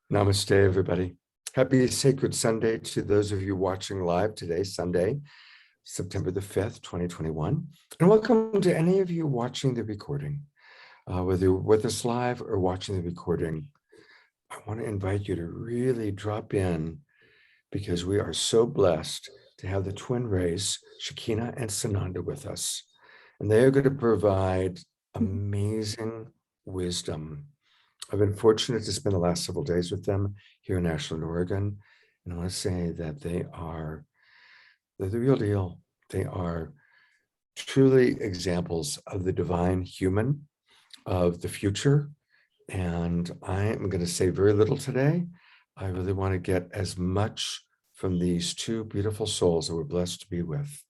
Namaste, everybody. Happy Sacred Sunday to those of you watching live today, Sunday, September the 5th, 2021. And welcome to any of you watching the recording. Whether you're with us live or watching the recording, I want to invite you to really drop in because we are so blessed to have the Twin Rays Shekinah and Sananda with us. And they are going to provide amazing wisdom. I've been fortunate to spend the last several days with them here in Ashland, Oregon. And I want to say that they're the real deal. They are truly examples of the divine human of the future. And I am going to say very little today. I really want to get as much from these two beautiful souls that we're blessed to be with.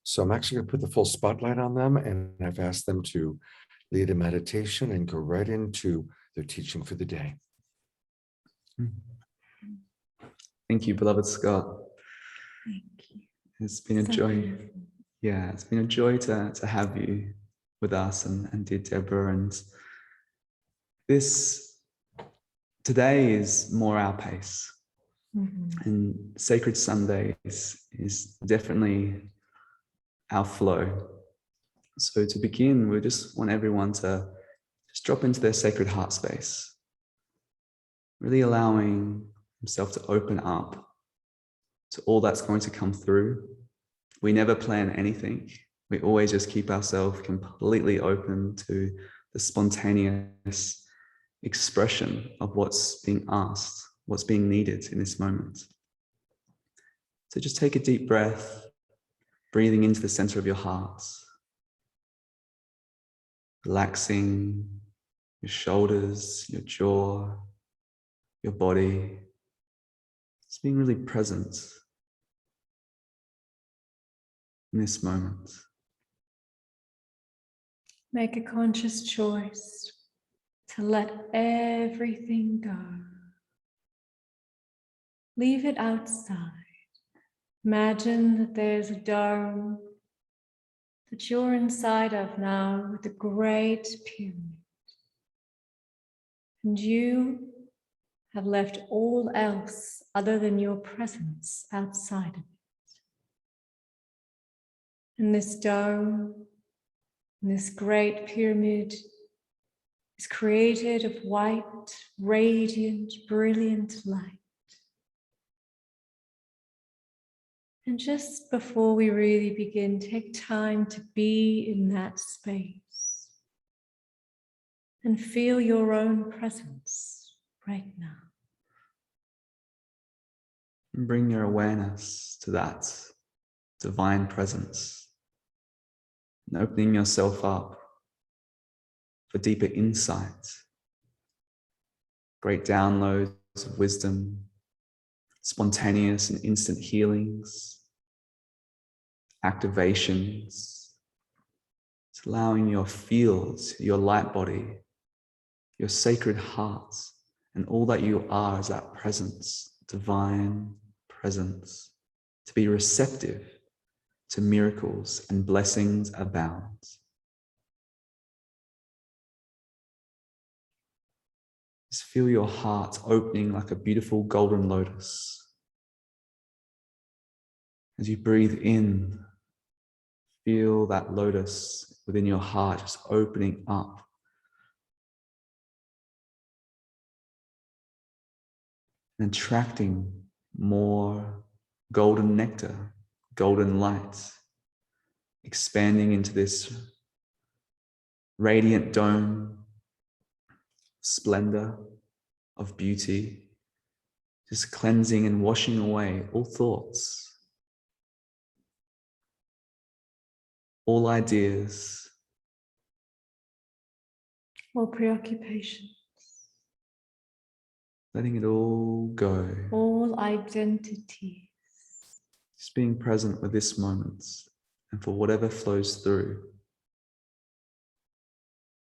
So I'm actually going to put the full spotlight on them, and I've asked them to lead a meditation and go right into their teaching for the day. Thank you, beloved Scott. Thank you. It's been a joy. Yeah, it's been a joy to have you with us and dear Deborah. And today is more our pace. Mm-hmm. And Sacred Sundays is definitely our flow. So to begin, we just want everyone to just drop into their sacred heart space, really allowing himself to open up to all that's going to come through. We never plan anything. We always just keep ourselves completely open to the spontaneous expression of what's being asked, what's being needed in this moment. So just take a deep breath, breathing into the center of your heart, relaxing your shoulders, your jaw, your body. Just being really present in this moment. Make a conscious choice to let everything go. Leave it outside. Imagine that there's a dome that you're inside of now with a great pyramid. And you have left all else other than your presence outside of it. And this dome, this great pyramid is created of white, radiant, brilliant light. And just before we really begin, take time to be in that space and feel your own presence right now. And bring your awareness to that divine presence and opening yourself up for deeper insight, great downloads of wisdom, spontaneous and instant healings, activations. It's allowing your fields, your light body, your sacred heart, and all that you are as that presence, divine presence, to be receptive to miracles and blessings abound. Just feel your heart opening like a beautiful golden lotus. As you breathe in, feel that lotus within your heart just opening up. And attracting more golden nectar, golden light, expanding into this radiant dome, splendor of beauty, just cleansing and washing away all thoughts, all ideas, All preoccupations, letting it all go. all identities. Just being present with this moment and for whatever flows through.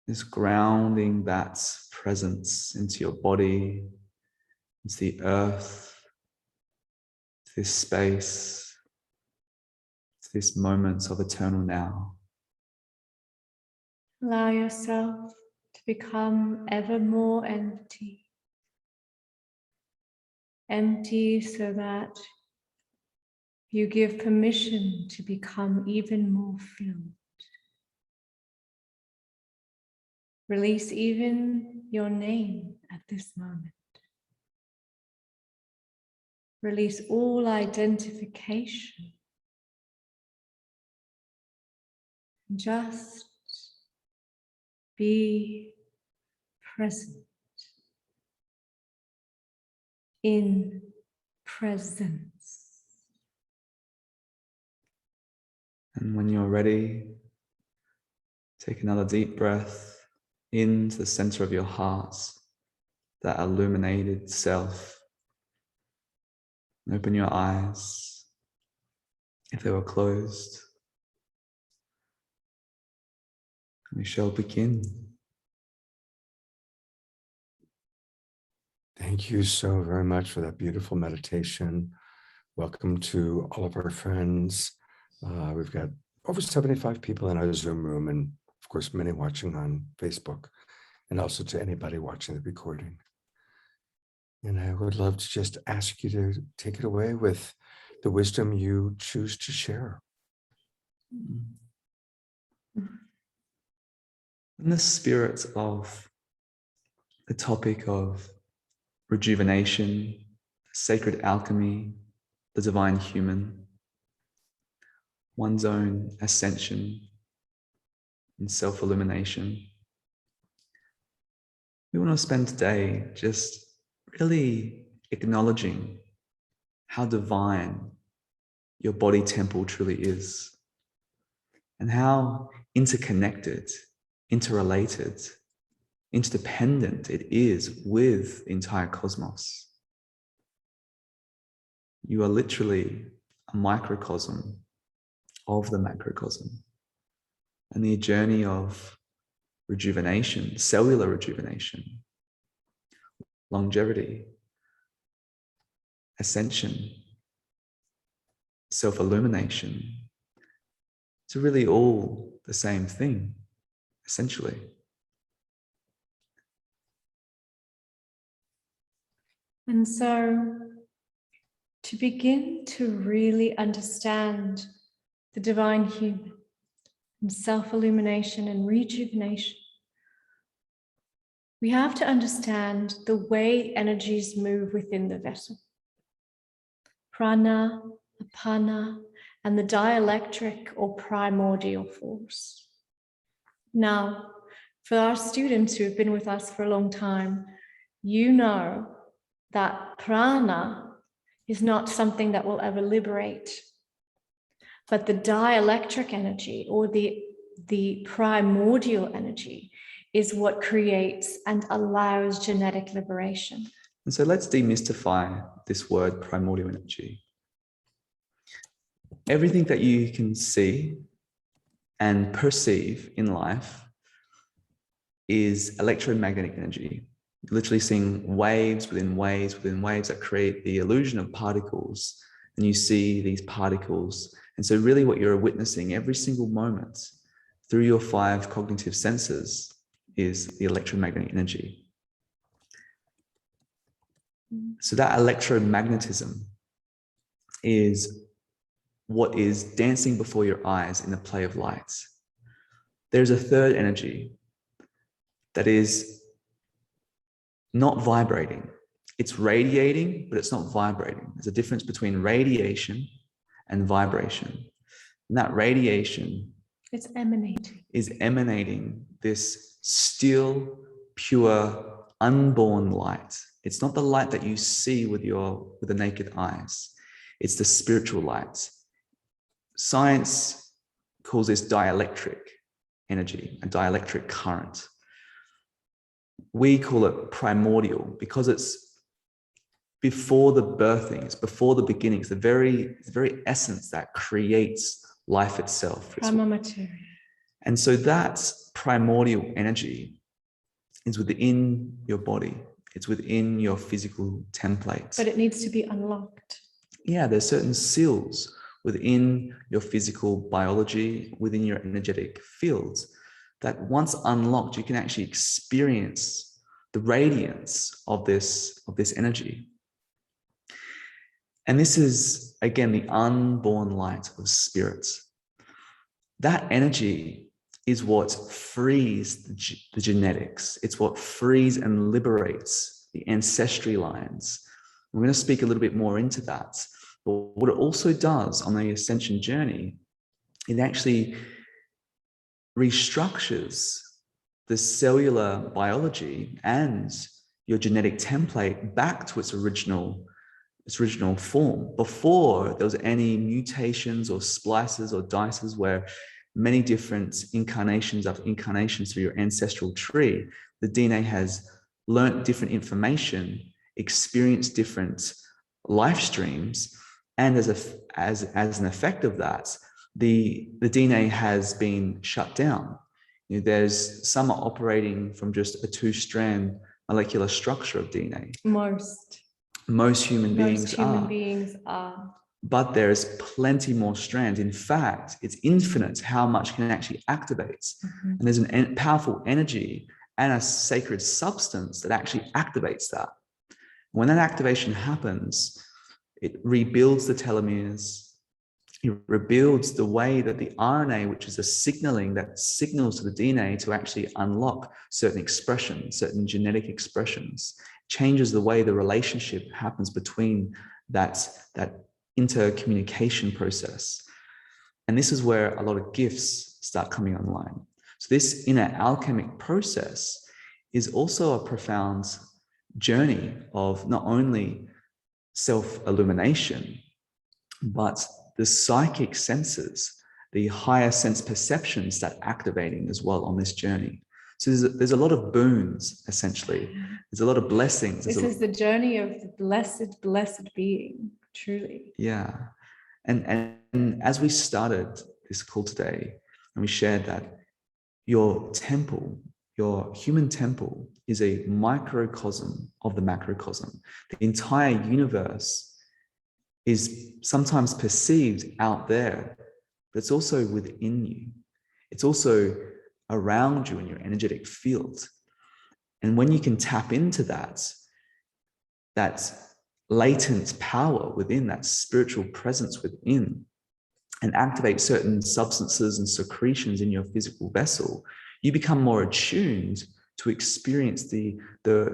Just grounding that presence into your body, into the earth, to this space, to this moment of eternal now. Allow yourself to become ever more empty, empty so that you give permission to become even more filled. Release even your name at this moment. Release all identification. Just be present in presence. And when you're ready, take another deep breath into the center of your heart, that illuminated self. And open your eyes if they were closed. We shall begin. Thank you so very much for that beautiful meditation. Welcome to all of our friends. We've got over 75 people in our Zoom room, and of course, many watching on Facebook, and also to anybody watching the recording. And I would love to just ask you to take it away with the wisdom you choose to share. In the spirit of the topic of rejuvenation, sacred alchemy, the divine human, one's own ascension and self-illumination, we want to spend today just really acknowledging how divine your body temple truly is, and how interconnected, interrelated, interdependent it is with the entire cosmos. You are literally a microcosm of the macrocosm. And the journey of rejuvenation, cellular rejuvenation, longevity, ascension, self-illumination, it's really all the same thing, essentially. And so, to begin to really understand the divine human and self-illumination and rejuvenation, we have to understand the way energies move within the vessel. Prana, apana, and the dielectric or primordial force. Now, for our students who have been with us for a long time, you know that prana is not something that will ever liberate, but the dielectric energy or the primordial energy is what creates and allows genetic liberation. And so let's demystify this word primordial energy. Everything that you can see and perceive in life is electromagnetic energy. You're literally seeing waves within waves within waves that create the illusion of particles, and you see these particles. And so really what you're witnessing every single moment through your 5 cognitive senses is the electromagnetic energy. So that electromagnetism is what is dancing before your eyes in the play of lights. There's a third energy that is not vibrating. It's radiating, but it's not vibrating. There's a difference between radiation and vibration. And that radiation is emanating this still, pure, unborn light. It's not the light that you see with the naked eyes. It's the spiritual light. Science calls this dielectric energy, a dielectric current. We call it primordial because it's before the birthing, it's before the beginnings, the very essence that creates life itself. Prima materia. And so that primordial energy is within your body. It's within your physical templates. But it needs to be unlocked. Yeah, there's certain seals within your physical biology, within your energetic fields, that once unlocked, you can actually experience the radiance of this energy. And this is, again, the unborn light of spirit. That energy is what frees the genetics. It's what frees and liberates the ancestry lines. We're going to speak a little bit more into that. But what it also does on the ascension journey, it actually restructures the cellular biology and your genetic template back to its original form, before there was any mutations or splices or dices where many different incarnations after incarnations through your ancestral tree, the DNA has learnt different information, experienced different life streams, and as an effect of that, the DNA has been shut down. You know, there's some are operating from just a 2-strand molecular structure of DNA. Most human beings are. But there's plenty more strands. In fact, it's infinite how much can actually activate. And there's a powerful energy and a sacred substance that actually activates that. When that activation happens, it rebuilds the telomeres. It rebuilds the way that the RNA, which is a signaling that signals to the DNA to actually unlock certain expressions, certain genetic expressions, changes the way the relationship happens between that intercommunication process. And this is where a lot of gifts start coming online. So this inner alchemic process is also a profound journey of not only self-illumination, but the psychic senses, the higher sense perceptions start activating as well on this journey. So there's a lot of boons, essentially. There's a lot of blessings. This is the journey of the blessed being, truly. Yeah. And as we started this call today, and we shared that your temple, your human temple, is a microcosm of the macrocosm. The entire universe is sometimes perceived out there, but it's also within you. It's also around you in your energetic field. And when you can tap into that latent power within, that spiritual presence within, and activate certain substances and secretions in your physical vessel, you become more attuned to experience the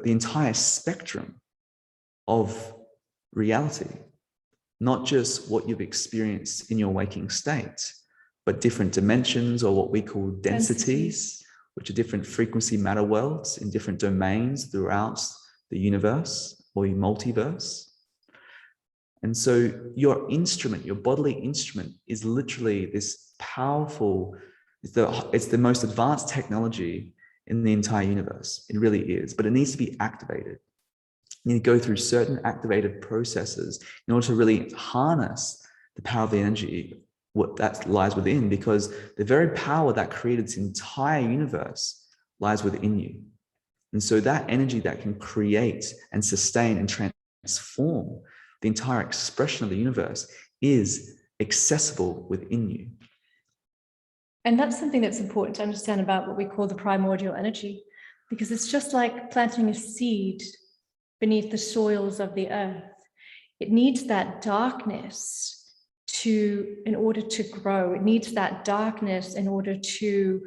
entire spectrum of reality. Not just what you've experienced in your waking state, but different dimensions, or what we call densities, which are different frequency matter worlds in different domains throughout the universe or your multiverse. And so your instrument, your bodily instrument, is literally this powerful, it's the most advanced technology in the entire universe. It really is, but it needs to be activated. You need to go through certain activated processes in order to really harness the power of the energy that lies within, because the very power that created this entire universe lies within you. And so that energy that can create and sustain and transform the entire expression of the universe is accessible within you. And that's something that's important to understand about what we call the primordial energy, because it's just like planting a seed beneath the soils of the earth. It needs that darkness in order to grow. It needs that darkness in order to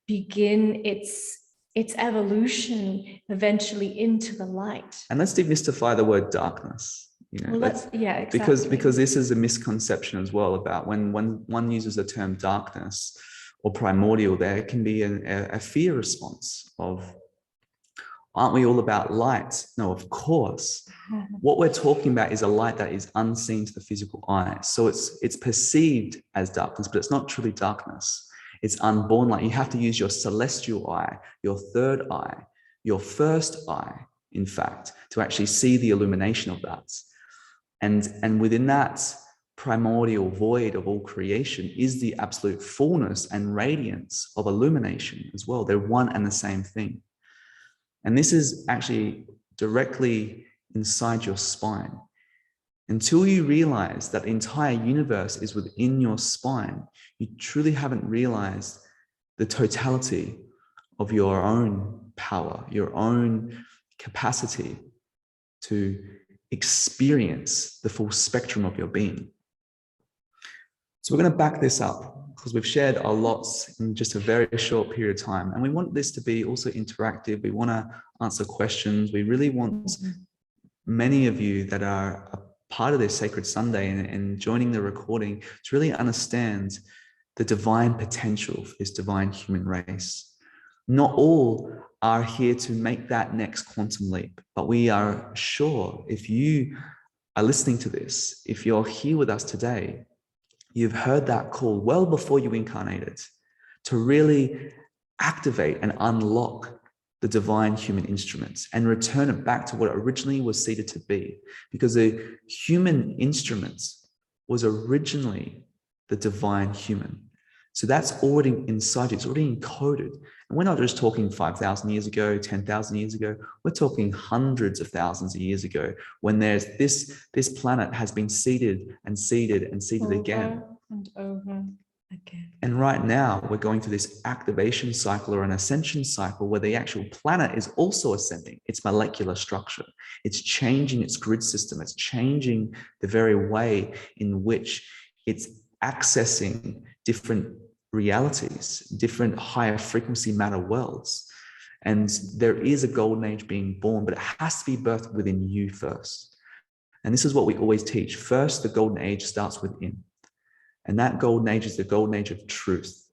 begin its evolution eventually into the light. And let's demystify the word darkness. You know, well, exactly. because this is a misconception as well about when one uses the term darkness or primordial, there can be a fear response of, aren't we all about light? No, of course. What we're talking about is a light that is unseen to the physical eye. So it's perceived as darkness, but it's not truly darkness. It's unborn light. You have to use your celestial eye, your third eye, your first eye, in fact, to actually see the illumination of that. And within that primordial void of all creation is the absolute fullness and radiance of illumination as well. They're one and the same thing. And this is actually directly inside your spine. Until you realize that the entire universe is within your spine, you truly haven't realized the totality of your own power, your own capacity to experience the full spectrum of your being. So we're going to back this up because we've shared our lots in just a very short period of time. And we want this to be also interactive. We want to answer questions. We really want many of you that are a part of this Sacred Sunday and joining the recording to really understand the divine potential for this divine human race. Not all are here to make that next quantum leap, but we are sure if you are listening to this, if you're here with us today, you've heard that call well before you incarnated to really activate and unlock the divine human instruments and return it back to what it originally was seeded to be. Because the human instruments was originally the divine human. So that's already inside you, it's already encoded. And we're not just talking 5,000 years ago, 10,000 years ago, we're talking hundreds of thousands of years ago when there's this planet has been seeded and seeded and seeded over again. and over again. And right now we're going through this activation cycle or an ascension cycle where the actual planet is also ascending its molecular structure. It's changing its grid system. It's changing the very way in which it's accessing different realities, different higher frequency matter worlds. And there is a golden age being born, but it has to be birthed within you first. And this is what we always teach. First, the golden age starts within. And that golden age is the golden age of truth.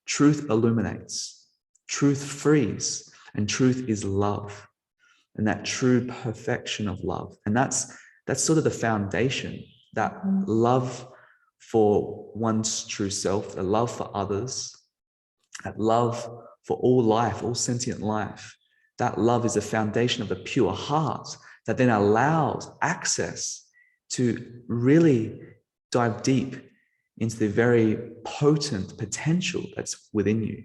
Truth illuminates, truth frees, and truth is love. And that true perfection of love. And that's sort of the foundation, that love for one's true self, a love for others, that love for all life, all sentient life. That love is the foundation of the pure heart that then allows access to really dive deep into the very potent potential that's within you.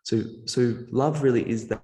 So love really is that.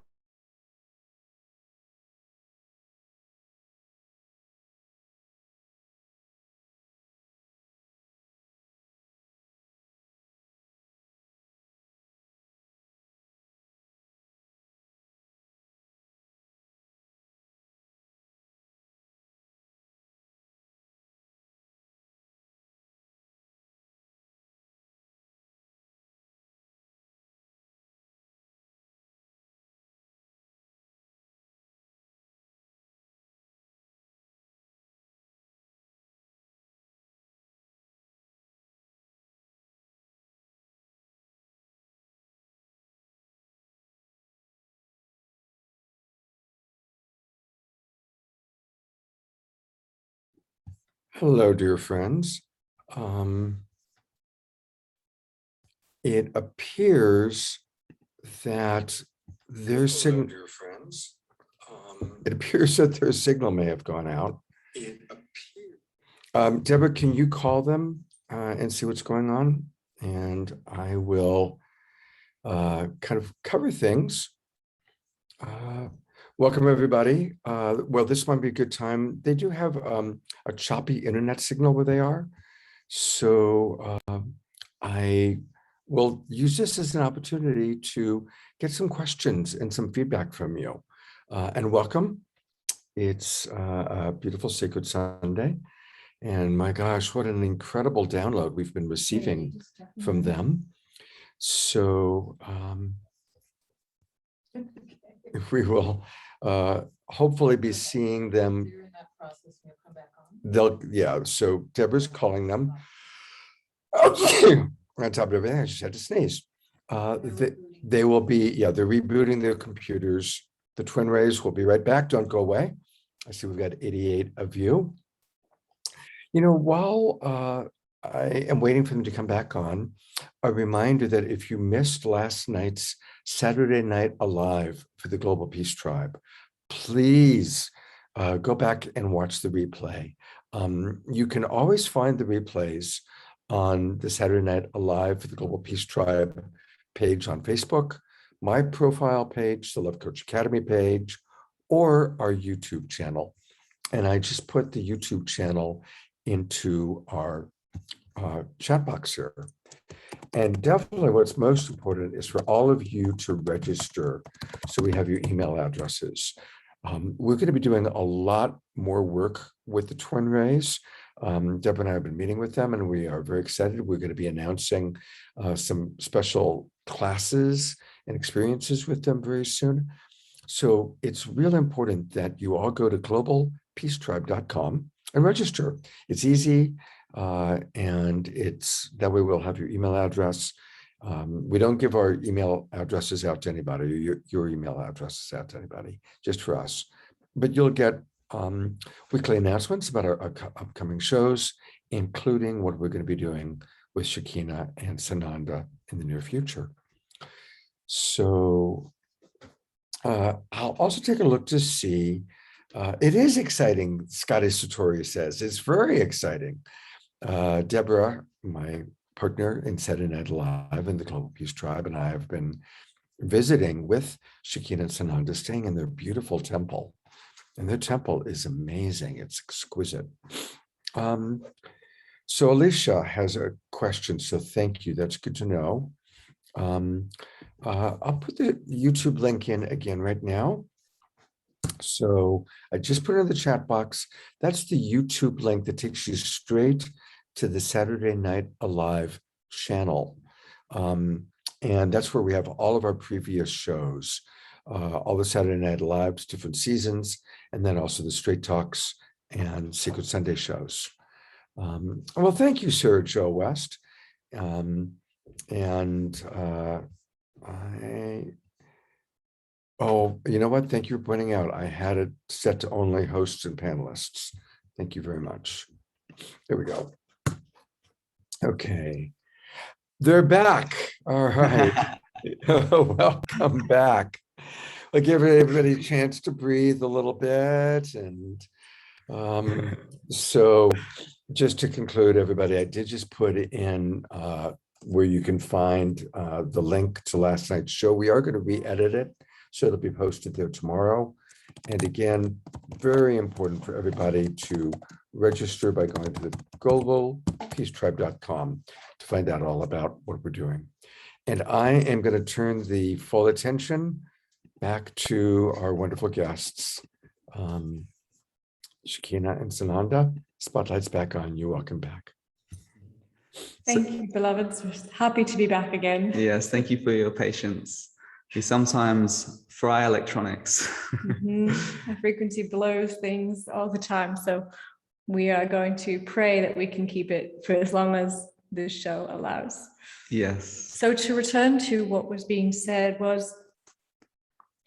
Hello, dear friends. It appears that their signal, dear friends. It appears that their signal may have gone out. Deborah, can you call them and see what's going on? And I will kind of cover things. Welcome, everybody. Well, this might be a good time. They do have a choppy internet signal where they are. So I will use this as an opportunity to get some questions and some feedback from you. And welcome. It's a beautiful Sacred Sunday. And my gosh, what an incredible download we've been receiving from them. So we will hopefully be seeing them. Yeah, so Deborah's calling them. On top of everything, I just had to sneeze. They will be, they're rebooting their computers. The Twin Rays will be right back. Don't go away. I see we've got 88 of you. You know, while I am waiting for them to come back on, a reminder that if you missed last night's Saturday Night Alive for the Global Peace Tribe, please go back and watch the replay. You can always find the replays on the Saturday Night Alive for the Global Peace Tribe page on Facebook, my profile page, the Love Coach Academy page, or our YouTube channel. And I just put the YouTube channel into our chat box here. And definitely what's most important is for all of you to register. So we have your email addresses. We're going to be doing a lot more work with the Twin Rays. Deborah and I have been meeting with them, and we are very excited. We're going to be announcing some special classes and experiences with them very soon. So it's real important that you all go to globalpeacetribe.com and register. It's easy, and it's that way we'll have your email address. We don't give our email addresses out to anybody, your email addresses out to anybody, just for us. But you'll get weekly announcements about our upcoming shows, including what we're going to be doing with Shekinah and Sananda in the near future. So I'll also take a look to see. It is exciting, Scotty Satori says. It's very exciting. Deborah, my partner in Saturday Night Live in the Global Peace Tribe, and I have been visiting with Shekinah and Sananda, staying in their beautiful temple. And their temple is amazing. It's exquisite. So Alicia has a question. So thank you. That's good to know. I'll put the YouTube link in again right now. So I just put it in the chat box. That's the YouTube link that takes you straight to the Saturday Night Alive channel. And that's where we have all of our previous shows, all the Saturday Night Lives, different seasons, and then also the Straight Talks and Secret Sunday shows. Well, thank you, Sarah Jo West. Oh, you know what? Thank you for pointing out. I had it set to only hosts and panelists. Thank you very much. There we go. Okay. They're back. All right. Welcome back. I'll give everybody a chance to breathe a little bit. And so just to conclude, everybody, I did just put in where you can find the link to last night's show. We are going to re-edit it, so it'll be posted there tomorrow. And again, very important for everybody to register by going to the globalpeacetribe.com to find out all about what we're doing. And I am going to turn the full attention back to our wonderful guests, Shekinah and Sananda. Spotlight's back on you. Welcome back. Thank you, beloveds. We're happy to be back again. Yes, thank you for your patience. We sometimes fry electronics. Our frequency blows things all the time. So we are going to pray that we can keep it for as long as this show allows. Yes. So to return to what was being said was,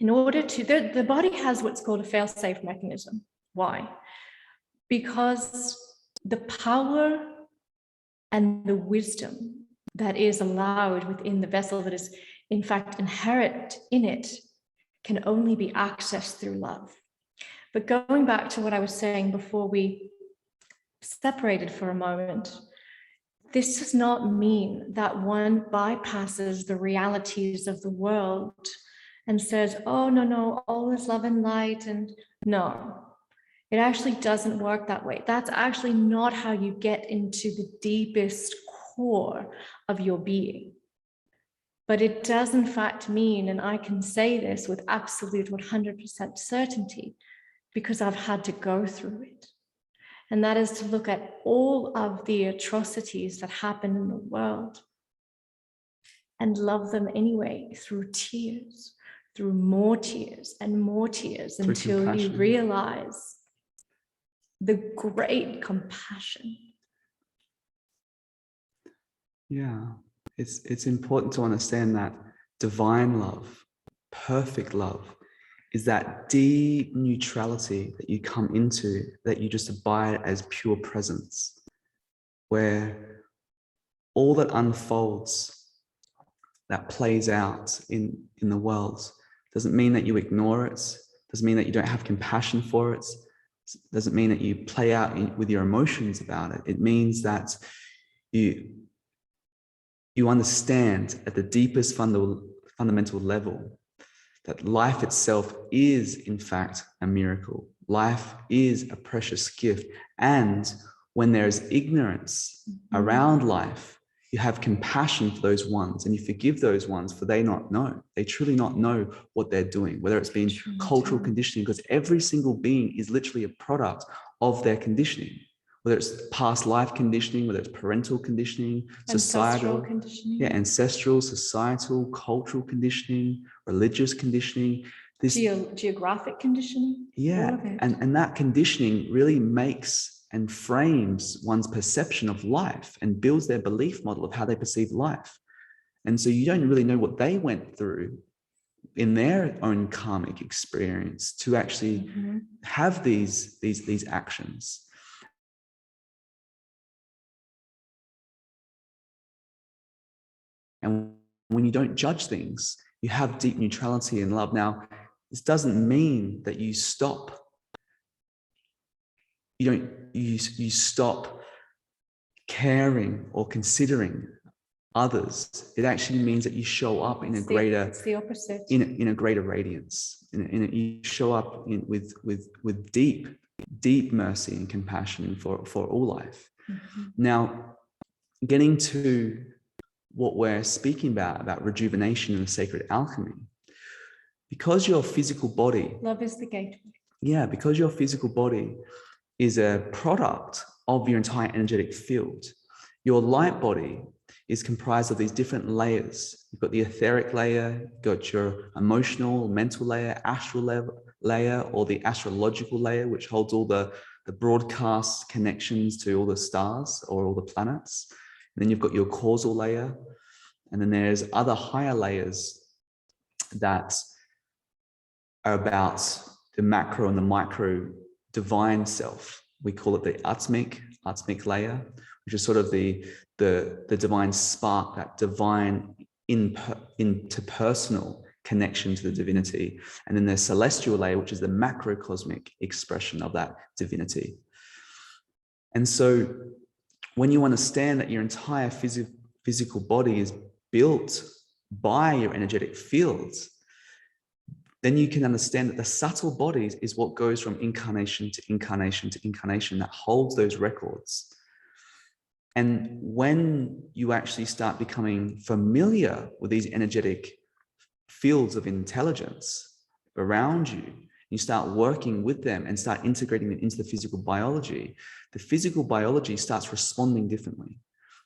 in order to, the body has what's called a fail-safe mechanism. Why? Because the power and the wisdom that is allowed within the vessel, that is in fact inherent in it, can only be accessed through love. But going back to what I was saying before we separated for a moment, this does not mean that one bypasses the realities of the world and says, oh, no, all is love and light. And no, it actually doesn't work that way. That's actually not how you get into the deepest core of your being. But it does in fact mean, and I can say this with absolute 100% certainty, because I've had to go through it. And that is to look at all of the atrocities that happen in the world and love them anyway through tears, through more tears and more tears, until you realize the great compassion. Yeah, it's important to understand that divine love, perfect love, is that deep neutrality that you come into, that you just abide as pure presence, where all that unfolds, that plays out in the world, doesn't mean that you ignore it, doesn't mean that you don't have compassion for it, doesn't mean that you play out with your emotions about it. It means that you understand at the deepest fundamental level that life itself is, in fact, a miracle. Life is a precious gift. And when there is ignorance around life, You have compassion for those ones, and you forgive those ones, for they not know. They truly not know what they're doing, whether it's been cultural conditioning, because every single being is literally a product of their conditioning, whether it's past life conditioning, whether it's parental conditioning, societal conditioning. Yeah, ancestral, societal, cultural conditioning, religious conditioning. This Geographic conditioning. Yeah, all of it. and that conditioning really makes and frames one's perception of life and builds their belief model of how they perceive life. And so you don't really know what they went through in their own karmic experience to actually have these actions. And when you don't judge things, you have deep neutrality and love. Now, this doesn't mean that you stop. You stop caring or considering others. It actually means that you show up in a greater. It's the opposite. In a greater radiance. You show up with deep mercy and compassion for all life. Now, getting to what we're speaking about rejuvenation and the sacred alchemy, because your physical body. Love is the gateway. Yeah, because your physical body is a product of your entire energetic field. Your light body is comprised of these different layers. You've got the etheric layer, you've got your emotional, mental layer, astral layer, or the astrological layer, which holds all the broadcast connections to all the stars or all the planets. And then you've got your causal layer. And then there's other higher layers that are about the macro and the micro divine self. We call it the atmic layer, which is sort of the divine spark, that divine interpersonal connection to the divinity. And then there's celestial layer, which is the macrocosmic expression of that divinity. And so when you understand that your entire physical body is built by your energetic fields, then you can understand that the subtle bodies is what goes from incarnation to incarnation to incarnation, that holds those records. And when you actually start becoming familiar with these energetic fields of intelligence around you, you start working with them and start integrating them into the physical biology starts responding differently.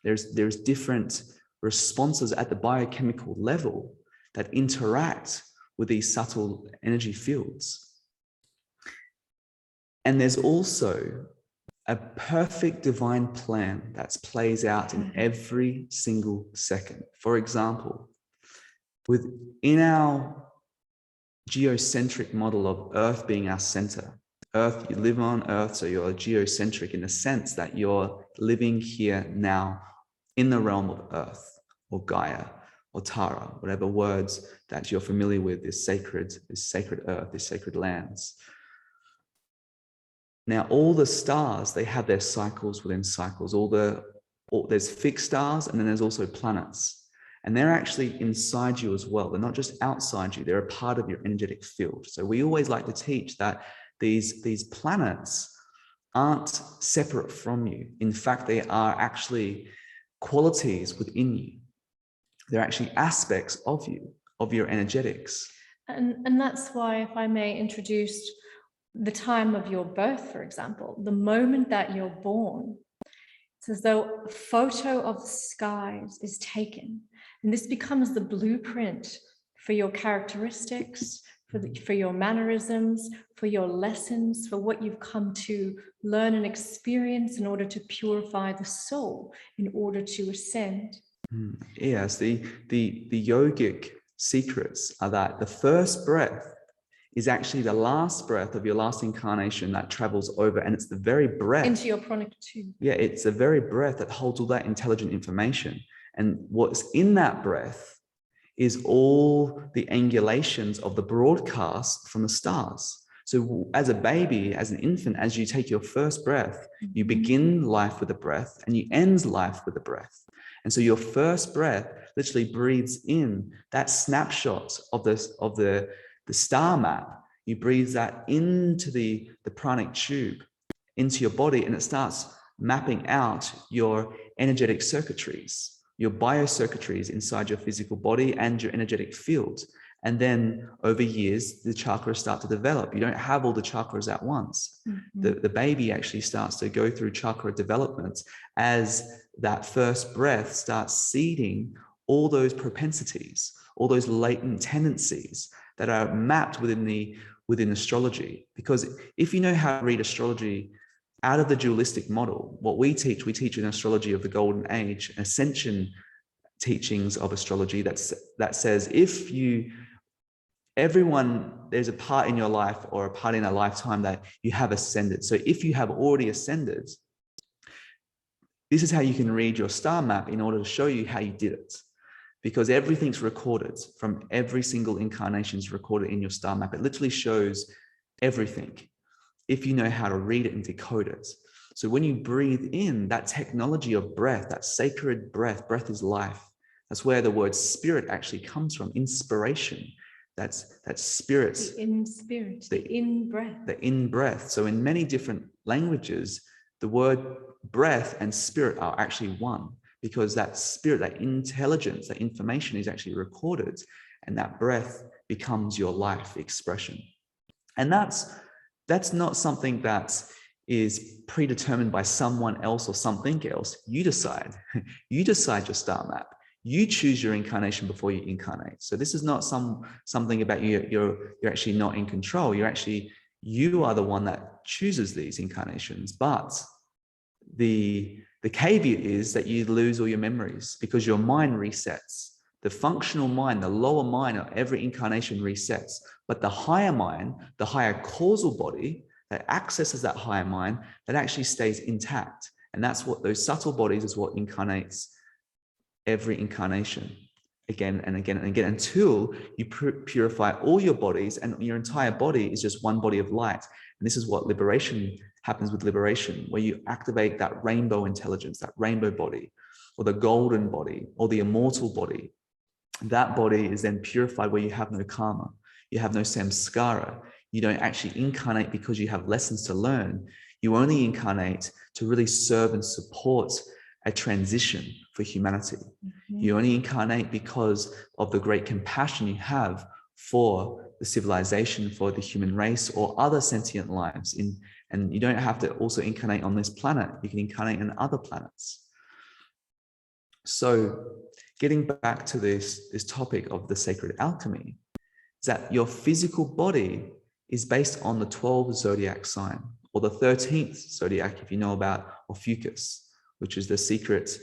There's different responses at the biochemical level that interact with these subtle energy fields. And there's also a perfect divine plan that plays out in every single second. For example, within our geocentric model of Earth being our center, Earth, you live on Earth, so you're geocentric in the sense that you're living here now in the realm of Earth or Gaia or Tara, whatever words that you're familiar with, this sacred Earth, these sacred lands. Now, all the stars, they have their cycles within cycles. There's fixed stars, and then there's also planets. And they're actually inside you as well. They're not just outside you, they're a part of your energetic field. So we always like to teach that these planets aren't separate from you. In fact, they are actually qualities within you. They're actually aspects of you, of your energetics. And that's why, if I may introduce the time of your birth, for example, the moment that you're born, it's as though a photo of the skies is taken. And this becomes the blueprint for your characteristics, for your mannerisms, for your lessons, for what you've come to learn and experience in order to purify the soul, in order to ascend. Yes, the yogic secrets are that the first breath is actually the last breath of your last incarnation that travels over, and it's the very breath into your pranic tube. Yeah, it's the very breath that holds all that intelligent information. And what's in that breath is all the angulations of the broadcast from the stars. So as a baby, as an infant, as you take your first breath, you begin life with a breath and you end life with a breath. And so your first breath literally breathes in that snapshot of the star map. You breathe that into the pranic tube, into your body, and it starts mapping out your energetic circuitries your biocircuitries inside your physical body and your energetic field. And then over years, the chakras start to develop. You don't have all the chakras at once. The baby actually starts to go through chakra development as that first breath starts seeding all those propensities, all those latent tendencies that are mapped within astrology. Because if you know how to read astrology out of the dualistic model, what we teach an astrology of the golden age, ascension teachings of astrology that says there's a part in your life or a part in a lifetime that you have ascended. So if you have already ascended, this is how you can read your star map in order to show you how you did it. Because everything's recorded from every single incarnation is recorded in your star map. It literally shows everything if you know how to read it and decode it. So when you breathe in, that technology of breath, that sacred breath is life. That's where the word spirit actually comes from, inspiration. That's spirit. The in spirit, the in breath. The in breath. So in many different languages, the word breath and spirit are actually one, because that spirit, that intelligence, that information is actually recorded, and that breath becomes your life expression. And that's not something that is predetermined by someone else or something else. You decide. You decide your star map. You choose your incarnation before you incarnate. So this is not something about you. You're actually not in control. You are the one that chooses these incarnations. But the caveat is that you lose all your memories because your mind resets. The functional mind, the lower mind of every incarnation resets. But the higher mind, the higher causal body that accesses that higher mind, that actually stays intact. And that's what those subtle bodies is what incarnates every incarnation again and again and again, until you purify all your bodies, and your entire body is just one body of light. And this is what liberation happens with liberation, where you activate that rainbow intelligence, that rainbow body, or the golden body, or the immortal body. That body is then purified, where you have no karma, you have no samskara. You don't actually incarnate because you have lessons to learn. You only incarnate to really serve and support a transition for humanity. You only incarnate because of the great compassion you have for the civilization, for the human race, or other sentient lives. And you don't have to also incarnate on this planet. You can incarnate on other planets. So getting back to this topic of the sacred alchemy, is that your physical body is based on the 12th zodiac sign, or the 13th zodiac, if you know about Ophiuchus, which is the secret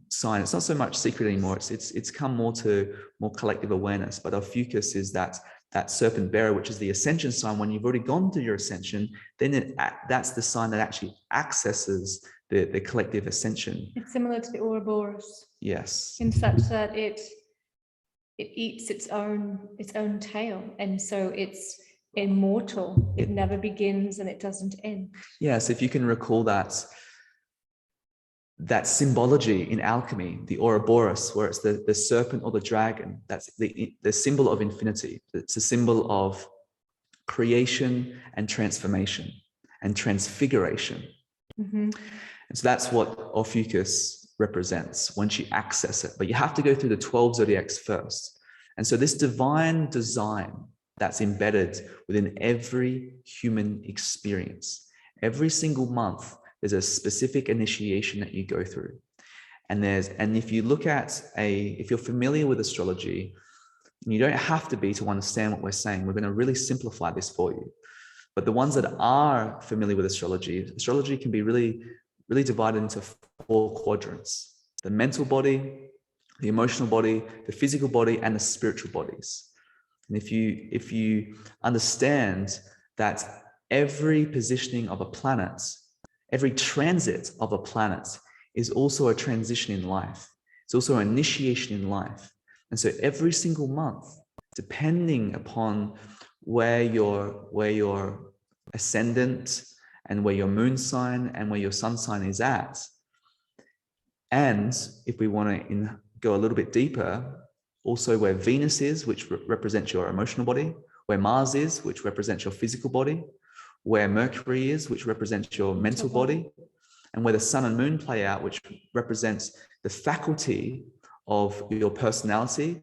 sign. It's not so much secret anymore. It's come more collective awareness. But Ophiuchus is that serpent bearer, which is the ascension sign. When you've already gone to your ascension, then that's the sign that actually accesses the collective ascension. It's similar to the Ouroboros. Yes. In such that it eats its own tail, and so it's immortal. It never begins and it doesn't end. Yes, if you can recall that symbology in alchemy, the Ouroboros, where it's the serpent or the dragon, that's the symbol of infinity. It's a symbol of creation and transformation and transfiguration. And so that's what Ophiuchus represents once you access it. But you have to go through the 12 zodiacs first. And so this divine design that's embedded within every human experience, every single month, there's a specific initiation that you go through. And if you look at if you're familiar with astrology, and you don't have to be to understand what we're saying, we're going to really simplify this for you. But the ones that are familiar with astrology can be really, really divided into 4 quadrants: the mental body, the emotional body, the physical body, and the spiritual bodies. And if you understand that every positioning of a planet, every transit of a planet is also a transition in life. It's also an initiation in life. And so every single month, depending upon where your ascendant and where your moon sign and where your sun sign is at, and if we want to go a little bit deeper, also where Venus is, which represents your emotional body, where Mars is, which represents your physical body, where Mercury is, which represents your mental body, and where the sun and moon play out, which represents the faculty of your personality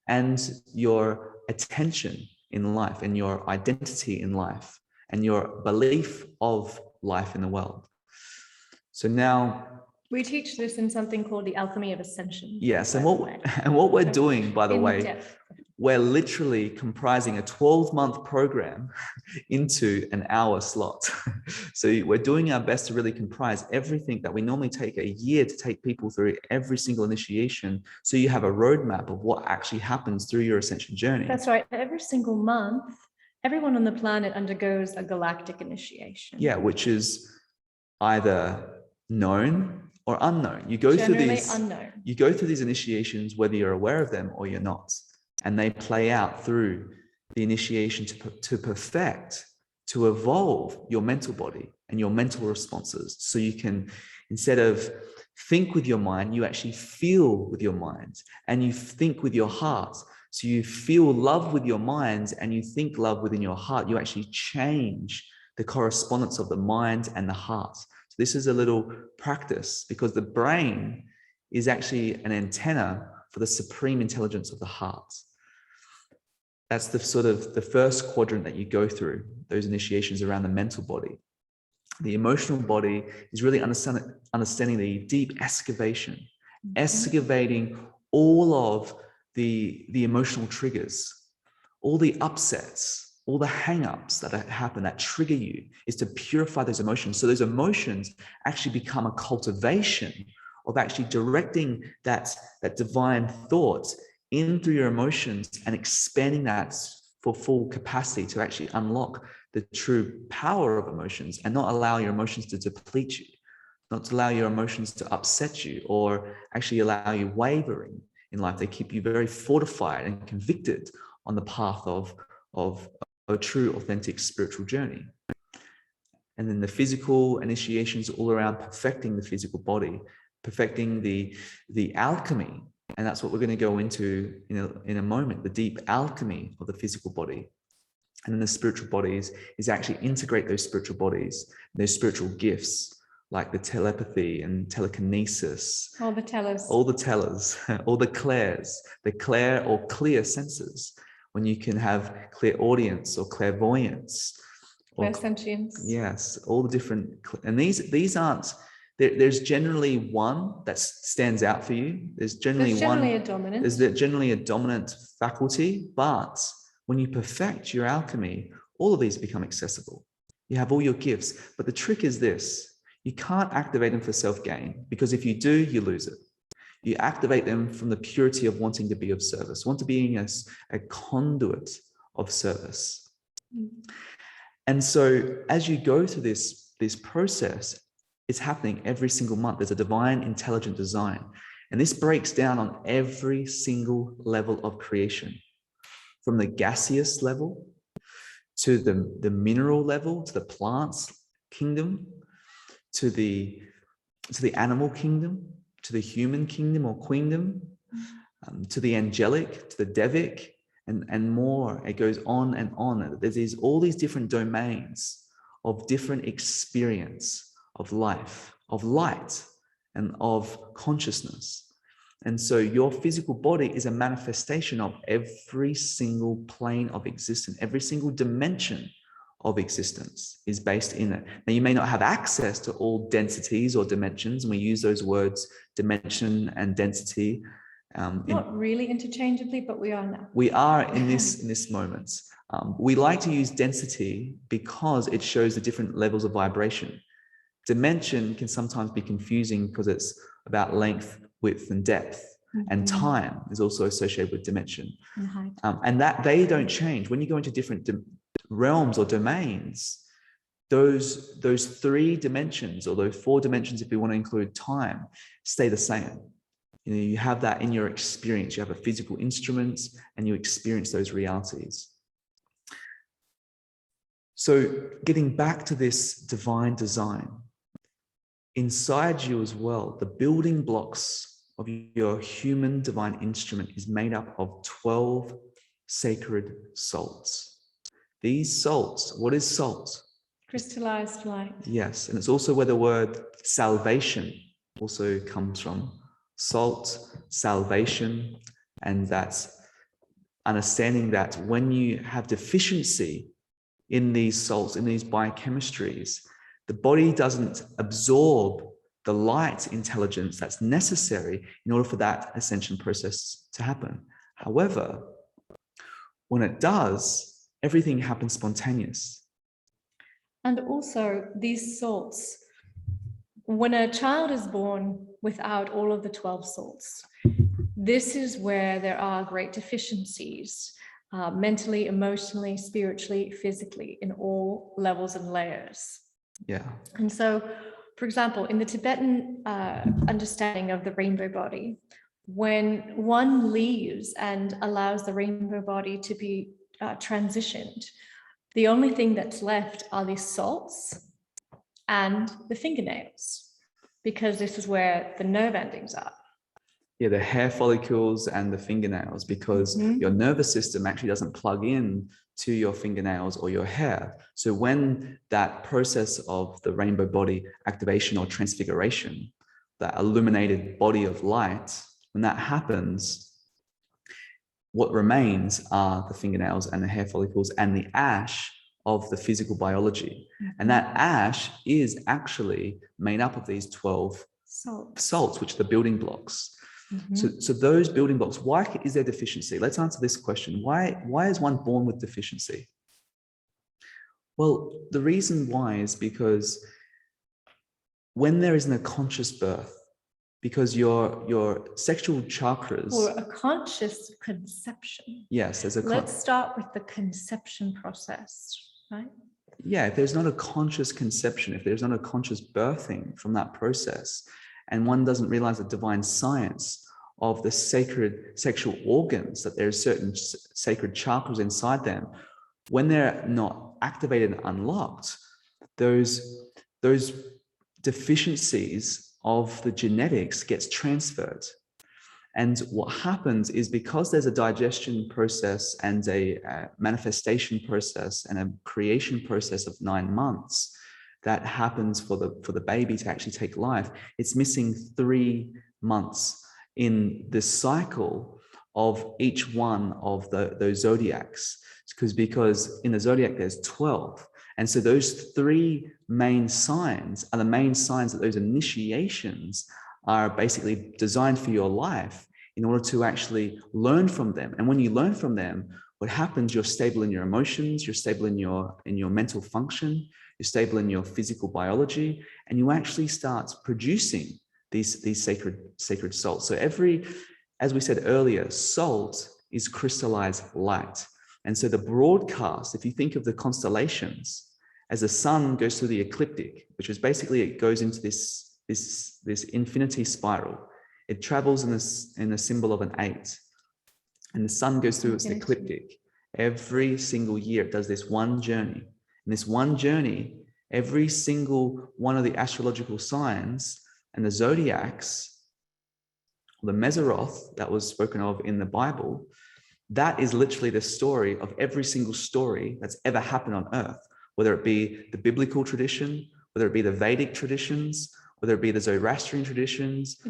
and your attention in life and your identity in life and your belief of life in the world. So now we teach this in something called the alchemy of ascension. Yes, and what we're doing, by the way, we're literally comprising a 12-month program into an hour slot. So we're doing our best to really comprise everything that we normally take a year to take people through every single initiation. So you have a roadmap of what actually happens through your ascension journey. That's right. Every single month, everyone on the planet undergoes a galactic initiation. Yeah, which is either known or unknown. You go through these initiations, whether you're aware of them or you're not. And they play out through the initiation to perfect, to evolve your mental body and your mental responses. So you can, instead of think with your mind, you actually feel with your mind and you think with your heart. So you feel love with your mind and you think love within your heart. You actually change the correspondence of the mind and the heart. So this is a little practice because the brain is actually an antenna for the supreme intelligence of the heart. That's the sort of the first quadrant that you go through, those initiations around the mental body. The emotional body is really understanding the deep excavation, excavating all of the emotional triggers, all the upsets, all the hang-ups that happen that trigger you, is to purify those emotions. So those emotions actually become a cultivation of actually directing that divine thought in through your emotions and expanding that for full capacity to actually unlock the true power of emotions and not allow your emotions to deplete you, not to allow your emotions to upset you or actually allow you wavering in life. They keep you very fortified and convicted on the path of a true, authentic spiritual journey. And then the physical initiations all around perfecting the physical body, perfecting the alchemy. And that's what we're going to go into in a moment, the deep alchemy of the physical body. And then the spiritual bodies is actually integrate those spiritual bodies, those spiritual gifts, like the telepathy and telekinesis. All the tellers, all the clairs, the clair or clear senses, when you can have clairaudience or clairvoyance. clairsentience. Yes, all the different, and these aren't, there's generally one that stands out for you. There's generally a dominant. There's generally a dominant faculty, but when you perfect your alchemy, all of these become accessible. You have all your gifts, but the trick is this: you can't activate them for self-gain, because if you do, you lose it. You activate them from the purity of wanting to be of service, want to be a conduit of service. And so as you go through this process, it's happening every single month. There's a divine intelligent design. And this breaks down on every single level of creation, from the gaseous level to the mineral level, to the plants kingdom, to the animal kingdom, to the human kingdom or queendom, to the angelic, to the devic, and more. It goes on and on. There's all these different domains of different experience of life, of light, and of consciousness. And so your physical body is a manifestation of every single plane of existence, every single dimension of existence is based in it. Now, you may not have access to all densities or dimensions, and we use those words, dimension and density. Not really interchangeably, but we are now. We are in this moment. We like to use density because it shows the different levels of vibration. Dimension can sometimes be confusing because it's about length, width, and depth. And time is also associated with dimension. And that they don't change. When you go into different realms or domains, those three dimensions, or those four dimensions, if we want to include time, stay the same. You have that in your experience. You have a physical instrument and you experience those realities. So getting back to this divine design, inside you as well, the building blocks of your human divine instrument is made up of 12 sacred salts. These salts, what is salt? Crystallized light. Yes, and it's also where the word salvation also comes from. Salt, salvation, and that's understanding that when you have deficiency in these salts, in these biochemistries, the body doesn't absorb the light intelligence that's necessary in order for that ascension process to happen. However, when it does, everything happens spontaneous. And also these salts, when a child is born without all of the 12 salts, this is where there are great deficiencies, mentally, emotionally, spiritually, physically, in all levels and layers. Yeah. And so, for example, in the Tibetan understanding of the rainbow body, when one leaves and allows the rainbow body to be transitioned, the only thing that's left are these salts and the fingernails, because this is where the nerve endings are. Yeah, the hair follicles and the fingernails, because your nervous system actually doesn't plug in to your fingernails or your hair. So when that process of the rainbow body activation or transfiguration, that illuminated body of light, when that happens, what remains are the fingernails and the hair follicles and the ash of the physical biology. And that ash is actually made up of these 12 salts, which are the building blocks. So those building blocks, why is there deficiency? Let's answer this question. Why is one born with deficiency? Well, the reason why is because when there isn't a conscious birth, because your sexual chakras, or a conscious conception. Yes, there's a let's start with the conception process, right? Yeah, if there's not a conscious conception, if there's not a conscious birthing from that process, and one doesn't realize the divine science of the sacred sexual organs, that there's certain sacred chakras inside them, when they're not activated and unlocked, those deficiencies of the genetics gets transferred. And what happens is, because there's a digestion process and a manifestation process and a creation process of 9 months that happens for the baby to actually take life, it's missing 3 months in the cycle of each one of those zodiacs, because in the zodiac there's 12. And so those 3 main signs are the main signs that those initiations are basically designed for your life in order to actually learn from them. And when you learn from them, what happens, you're stable in your emotions, you're stable in your mental function, you're stable in your physical biology, and you actually start producing these sacred salts. So as we said earlier, salt is crystallized light. And so the broadcast, if you think of the constellations, as the sun goes through the ecliptic, which is basically, it goes into this infinity spiral. It travels in the symbol of an 8, and the sun goes through its ecliptic. Every single year it does this one journey. And this one journey, every single one of the astrological signs and the zodiacs, the Meseroth that was spoken of in the Bible, that is literally the story of every single story that's ever happened on earth, whether it be the biblical tradition, whether it be the Vedic traditions, whether it be the Zoroastrian traditions, the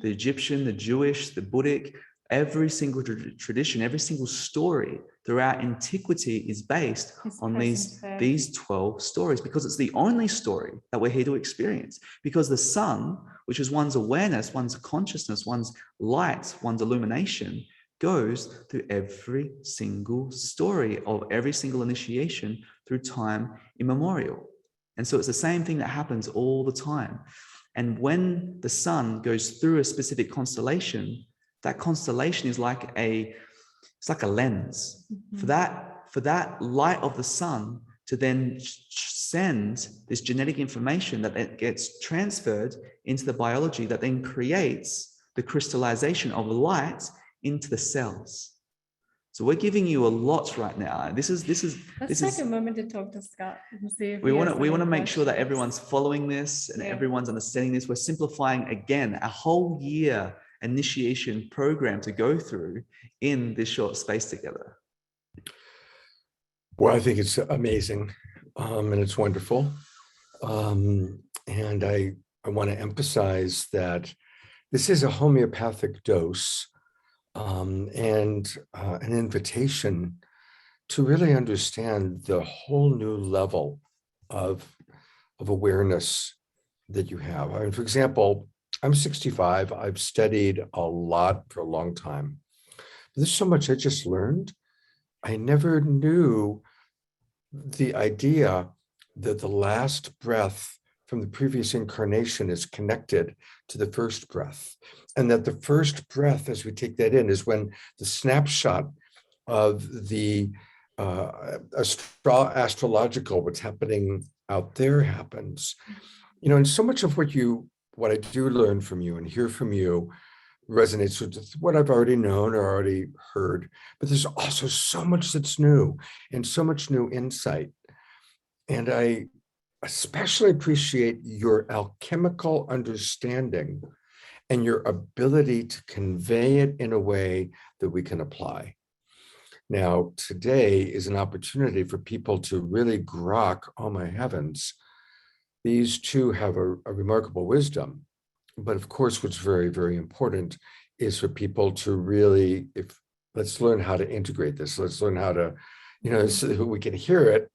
Egyptian, the Jewish, the Buddhic, every single tradition, every single story throughout antiquity is based on these 12 stories, because it's the only story that we're here to experience. Because the sun, which is one's awareness, one's consciousness, one's light, one's illumination, goes through every single story of every single initiation through time immemorial. And so it's the same thing that happens all the time. And when the sun goes through a specific constellation, that constellation is like a lens for that light of the sun to then send this genetic information that gets transferred into the biology that then creates the crystallization of light into the cells. So we're giving you a lot right now. Let's take a moment to talk to Scott and see if we want to make sure that everyone's following this and everyone's understanding this. We're simplifying again a whole year initiation program to go through in this short space together. Well, I think it's amazing and it's wonderful. And I want to emphasize that this is a homeopathic dose and an invitation to really understand the whole new level of awareness that you have. I mean, for example, I'm 65. I've studied a lot for a long time. There's so much I just learned. I never knew the idea that the last breath from the previous incarnation is connected to the first breath. And that the first breath, as we take that in, is when the snapshot of the astrological, what's happening out there happens. You know, and so much of what I do learn from you and hear from you resonates with what I've already known or already heard, but there's also so much that's new and so much new insight. And I especially appreciate your alchemical understanding and your ability to convey it in a way that we can apply. Now, today is an opportunity for people to really grok, oh my heavens, these two have a remarkable wisdom. But of course, what's very, very important is for people to really, let's learn how to integrate this. Let's learn how to, so we can hear it,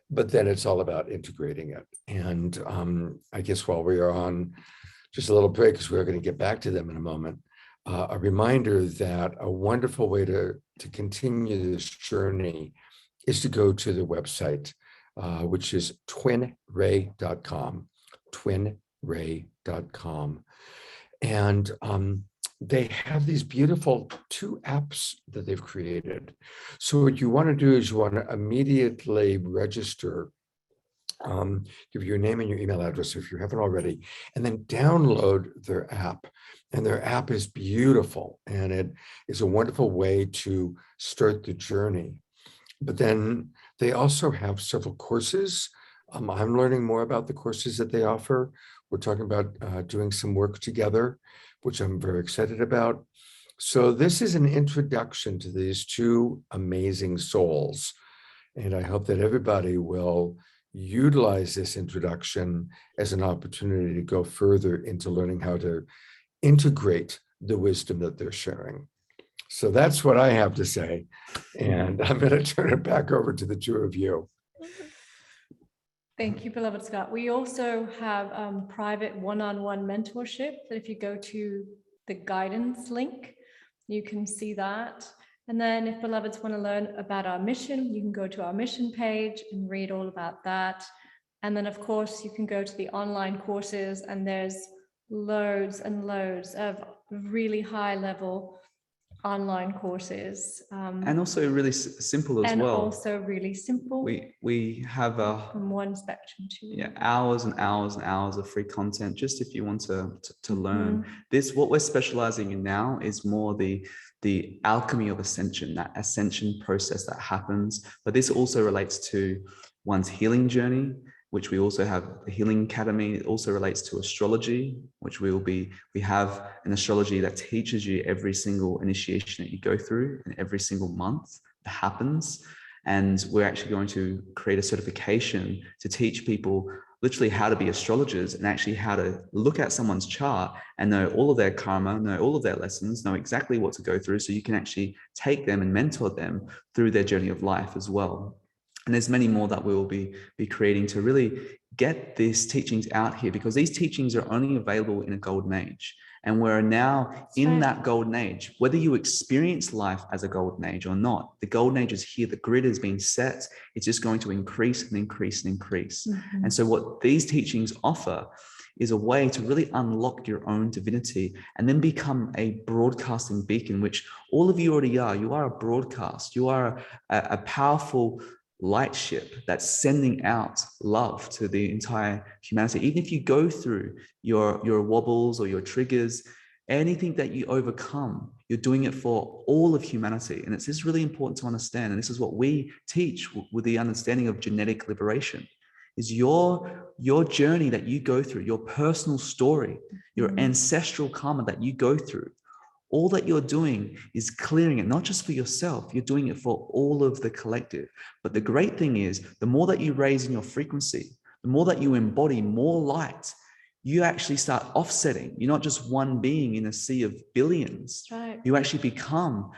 but then it's all about integrating it. And I guess while we are on just a little break, because we're going to get back to them in a moment, a reminder that a wonderful way to continue this journey is to go to the website, which is twinray.com, twinray.com. And they have these beautiful 2 apps that they've created. So what you want to do is you want to immediately register, give your name and your email address if you haven't already, and then download their app. And their app is beautiful, and it is a wonderful way to start the journey. But then they also have several courses. I'm learning more about the courses that they offer. We're talking about doing some work together, which I'm very excited about. So this is an introduction to these 2 amazing souls. And I hope that everybody will utilize this introduction as an opportunity to go further into learning how to integrate the wisdom that they're sharing. So that's what I have to say. And I'm going to turn it back over to the 2 of you. Thank you, beloved Scott. We also have private one-on-one mentorship that if you go to the guidance link, you can see that. And then if beloveds want to learn about our mission, you can go to our mission page and read all about that. And then, of course, you can go to the online courses, and there's loads and loads of really high-level online courses. And also really simple as well. And also really simple. We have from one spectrum to hours and hours and hours of free content, just if you want to learn. This, what we're specializing in now is more the alchemy of ascension, that ascension process that happens. But this also relates to one's healing journey, which we also have the Healing Academy. It also relates to astrology, which we have an astrology that teaches you every single initiation that you go through and every single month that happens. And we're actually going to create a certification to teach people literally how to be astrologers and actually how to look at someone's chart and know all of their karma, know all of their lessons, know exactly what to go through, so you can actually take them and mentor them through their journey of life as well. And there's many more that we will be creating to really get these teachings out here, because these teachings are only available in a golden age. And we're now in that golden age. Whether you experience life as a golden age or not, the golden age is here. The grid has been set. It's just going to increase and increase and increase. And so what these teachings offer is a way to really unlock your own divinity and then become a broadcasting beacon, which all of you already are. You are a broadcast. You are a powerful light ship that's sending out love to the entire humanity. Even if you go through your wobbles or your triggers, anything that you overcome, you're doing it for all of humanity. And it's just really important to understand. And this is what we teach with the understanding of genetic liberation, is your journey that you go through, your personal story, your ancestral karma that you go through. All that you're doing is clearing it, not just for yourself, you're doing it for all of the collective. But the great thing is, the more that you raise in your frequency, the more that you embody more light, you actually start offsetting. You're not just one being in a sea of billions. Right. You actually become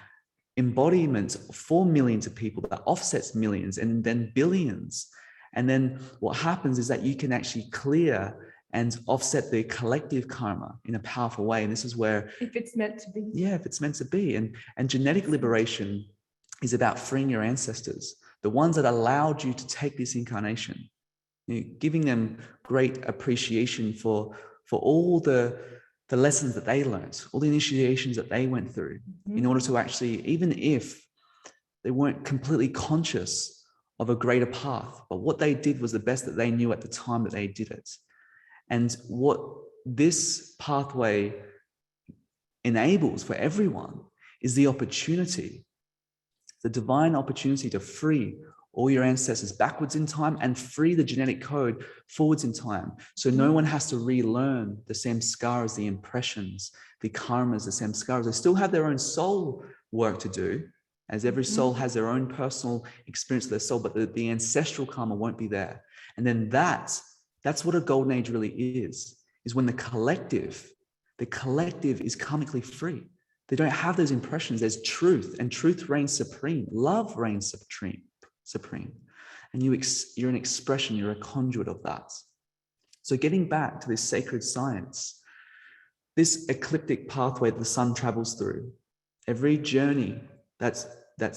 embodiments for millions of people that offsets millions and then billions. And then what happens is that you can actually clear and offset the collective karma in a powerful way. And this is where, if it's meant to be. Yeah, if it's meant to be. And genetic liberation is about freeing your ancestors, the ones that allowed you to take this incarnation, giving them great appreciation for all the lessons that they learned, all the initiations that they went through, in order to actually, even if they weren't completely conscious of a greater path, but what they did was the best that they knew at the time that they did it. And what this pathway enables for everyone is the opportunity, the divine opportunity to free all your ancestors backwards in time and free the genetic code forwards in time. So no one has to relearn the samskaras, the impressions, the karmas, the samskaras. They still have their own soul work to do, as every soul has their own personal experience of their soul, but the ancestral karma won't be there. And then that's what a golden age really is when the collective is karmically free. They don't have those impressions. There's truth, and truth reigns supreme. Love reigns supreme. And you're an expression, you're a conduit of that. So getting back to this sacred science, this ecliptic pathway that the sun travels through, every journey that's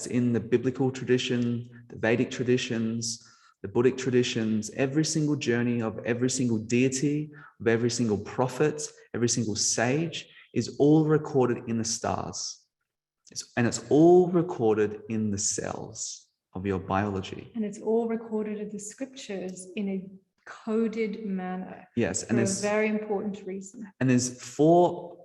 in the biblical tradition, the Vedic traditions, the Buddhic traditions, every single journey of every single deity, of every single prophet, every single sage is all recorded in the stars. And it's all recorded in the cells of your biology. And it's all recorded in the scriptures in a coded manner. Yes, and for a there's very important reason. And there's four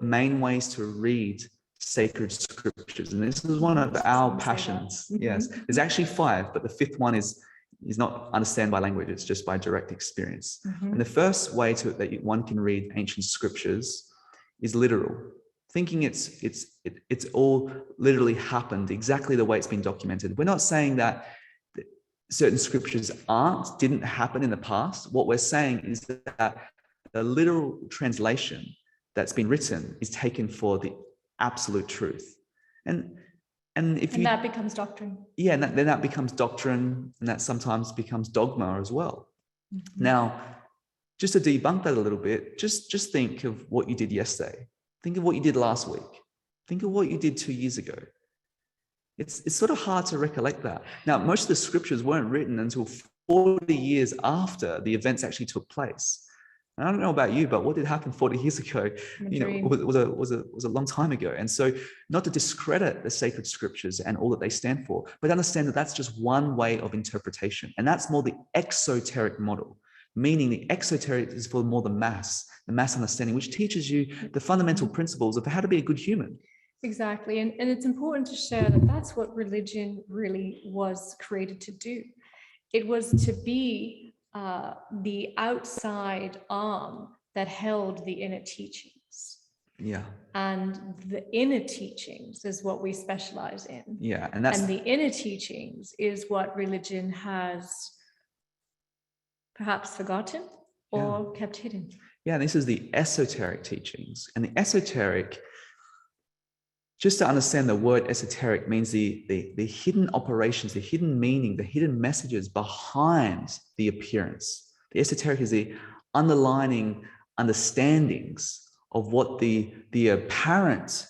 main ways to read sacred scriptures, and this is one of our passions. Yes, there's actually 5, but the 5th one is not understand by language; it's just by direct experience. And the first way that one can read ancient scriptures is literal, thinking it's all literally happened exactly the way it's been documented. We're not saying that certain scriptures didn't happen in the past. What we're saying is that the literal translation that's been written is taken for the absolute truth. And that becomes doctrine. Yeah, and then that becomes doctrine, and that sometimes becomes dogma as well. Now, just to debunk that a little bit, just think of what you did yesterday. Think of what you did last week. Think of what you did 2 years ago. It's sort of hard to recollect that. Now, most of the scriptures weren't written until 40 years after the events actually took place. And I don't know about you, but what did happen 40 years ago, was a long time ago. And so not to discredit the sacred scriptures and all that they stand for, but understand that that's just one way of interpretation. And that's more the exoteric model, meaning the exoteric is for more the mass understanding, which teaches you the fundamental principles of how to be a good human. Exactly. And it's important to share that that's what religion really was created to do. It was to be the outside arm that held the inner teachings. Yeah. And the inner teachings is what we specialize in. Yeah. And the inner teachings is what religion has perhaps forgotten or kept hidden. Yeah, this is the esoteric teachings. And the esoteric, just to understand the word esoteric, means the hidden operations, the hidden meaning, the hidden messages behind the appearance. The esoteric is the underlining understandings of what the apparent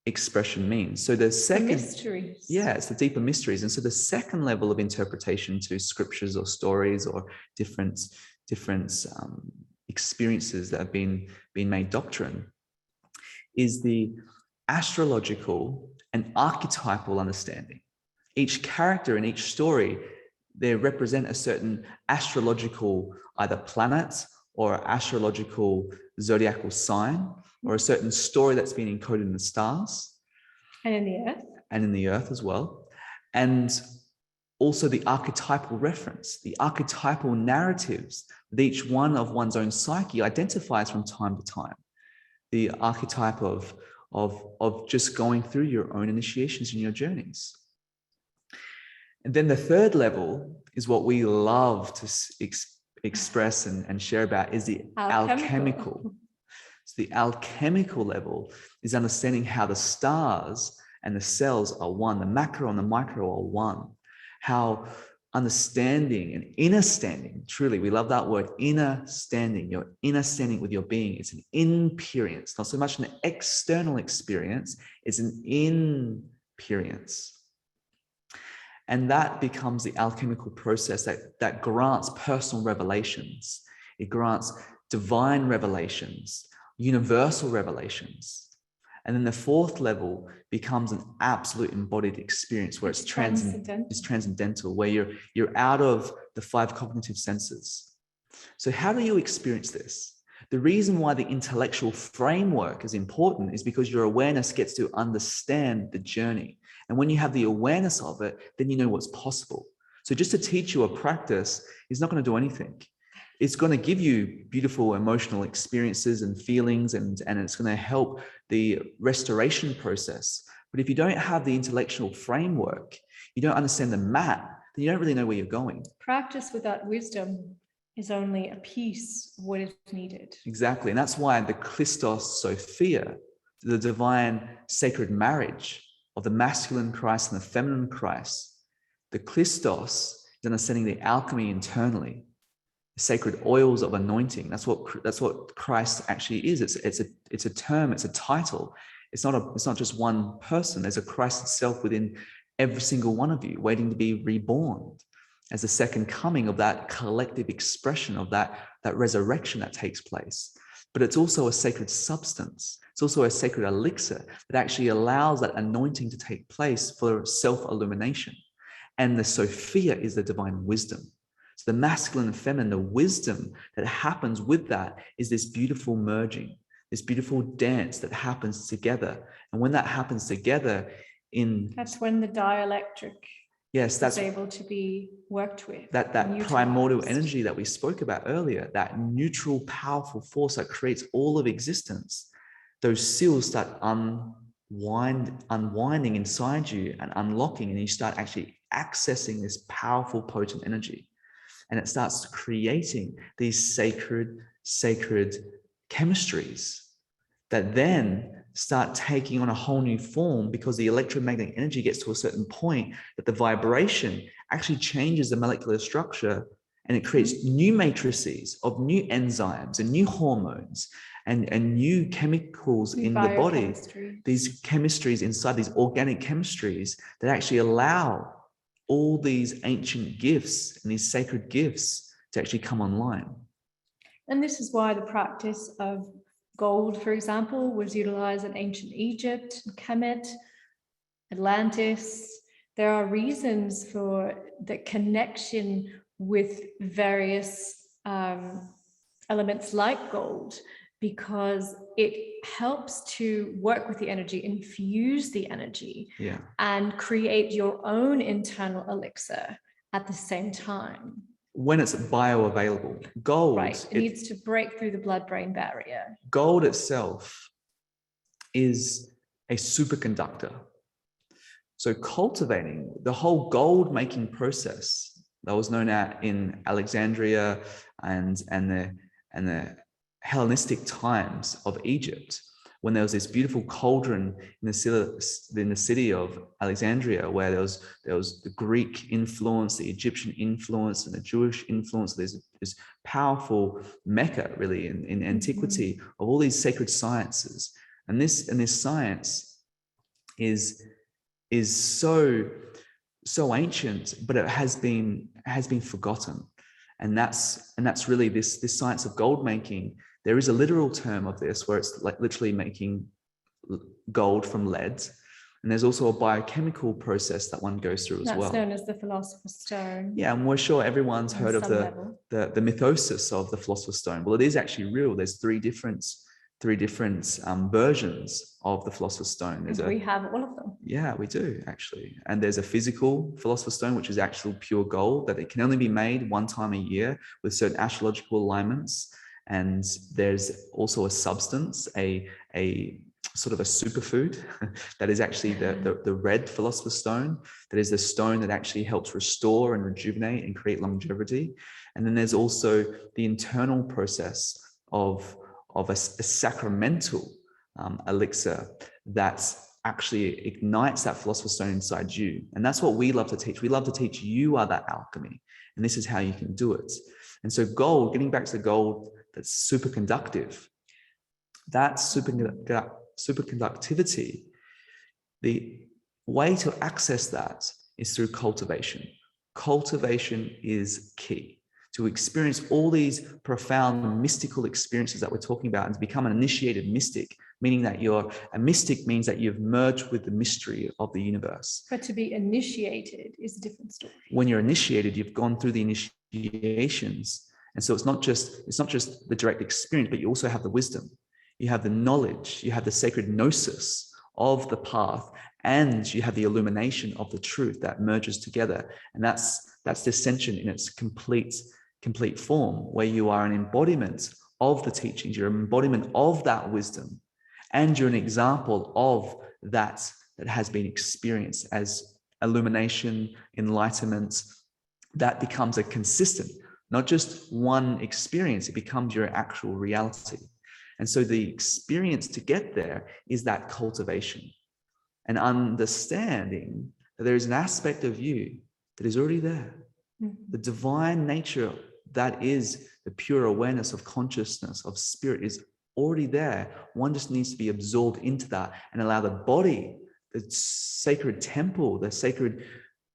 expression means. So the second, the mysteries. Yeah, it's the deeper mysteries. And so the second level of interpretation to scriptures or stories or different experiences that have been made doctrine is the astrological and archetypal understanding. Each character in each story, they represent a certain astrological either planet or astrological zodiacal sign or a certain story that's been encoded in the stars. And in the earth. And in the earth as well. And also the archetypal reference, the archetypal narratives that each one of one's own psyche identifies from time to time. The archetype of of just going through your own initiations and your journeys. And then the third level is what we love to express and share about, is the alchemical. So the alchemical level is understanding how the stars and the cells are one, the macro and the micro are one. How understanding and inner standing, truly, we love that word, inner standing, your inner standing with your being. It's an in-perience, not so much an external experience, it's an in-perience. And that becomes the alchemical process that grants personal revelations. It grants divine revelations, universal revelations. And then the fourth level becomes an absolute embodied experience where it's transcendental, where you're out of the five cognitive senses. So how do you experience this? The reason why the intellectual framework is important is because your awareness gets to understand the journey. And when you have the awareness of it, then you know what's possible. So just to teach you a practice is not going to do anything. It's going to give you beautiful emotional experiences and feelings, and it's going to help the restoration process. But if you don't have the intellectual framework, you don't understand the map, then you don't really know where you're going. Practice without wisdom is only a piece of what is needed. Exactly. And that's why the Christos Sophia, the divine sacred marriage of the masculine Christ and the feminine Christ, the Christos is understanding the alchemy internally, the sacred oils of anointing. That's what Christ actually is. It's a term, it's a title. It's not just one person. There's a Christ itself within every single one of you, waiting to be reborn as the second coming of that collective expression of that resurrection that takes place. But it's also a sacred substance. It's also a sacred elixir that actually allows that anointing to take place for self-illumination. And the Sophia is the divine wisdom. So the masculine and feminine, the wisdom that happens with that is this beautiful merging, this beautiful dance that happens together. And when that happens together that's when the dielectric that's able to be worked with. That primordial energy that we spoke about earlier, that neutral, powerful force that creates all of existence, those seals start unwinding inside you and unlocking, and you start actually accessing this powerful, potent energy. And it starts creating these sacred chemistries that then start taking on a whole new form, because the electromagnetic energy gets to a certain point that the vibration actually changes the molecular structure, and it creates new matrices of new enzymes and new hormones and new chemicals in the body. These chemistries inside, these organic chemistries that actually allow all these ancient gifts and these sacred gifts to actually come online. And this is why the practice of gold, for example, was utilized in ancient Egypt, Kemet, Atlantis. There are reasons for the connection with various elements like gold, because it helps to work with the energy, infuse the energy, and create your own internal elixir at the same time. When it's bioavailable, gold, it needs to break through the blood-brain barrier. Gold itself is a superconductor. So cultivating the whole gold making process that was known in Alexandria and the Hellenistic times of Egypt, when there was this beautiful cauldron in the city of Alexandria, where there was the Greek influence, the Egyptian influence, and the Jewish influence. There's this powerful mecca, really, in antiquity of all these sacred sciences, and this science is so ancient, but it has been forgotten, and that's really this science of gold making. There is a literal term of this where it's like literally making gold from lead. And there's also a biochemical process that one goes through as well. That's known as the philosopher's stone. Yeah, and we're sure everyone's heard of the mythosis of the philosopher's stone. Well, it is actually real. There's three different versions of the philosopher's stone. We have all of them. Yeah, we do actually. And there's a physical philosopher's stone, which is actual pure gold, that it can only be made one time a year with certain astrological alignments. And there's also a substance, a sort of a superfood that is actually the red philosopher's stone, that is the stone that actually helps restore and rejuvenate and create longevity. And then there's also the internal process of a sacramental elixir that actually ignites that philosopher's stone inside you. And that's what we love to teach. We love to teach you are that alchemy, and this is how you can do it. And so gold, getting back to the gold that's superconductive, that superconductivity, the way to access that is through cultivation. Cultivation is key to experience all these profound mystical experiences that we're talking about, and to become an initiated mystic, meaning that you're a mystic means that you've merged with the mystery of the universe. But to be initiated is a different story. When you're initiated, you've gone through the initiations. And so it's not just the direct experience, but you also have the wisdom. You have the knowledge, you have the sacred gnosis of the path, and you have the illumination of the truth that merges together. And that's the ascension in its complete form, where you are an embodiment of the teachings, you're an embodiment of that wisdom, and you're an example of that has been experienced as illumination, enlightenment, that becomes a consistent, not just one experience, it becomes your actual reality. And so the experience to get there is that cultivation and understanding that there is an aspect of you that is already there. The divine nature that is the pure awareness of consciousness, of spirit, is already there. One just needs to be absorbed into that and allow the body, the sacred temple, the sacred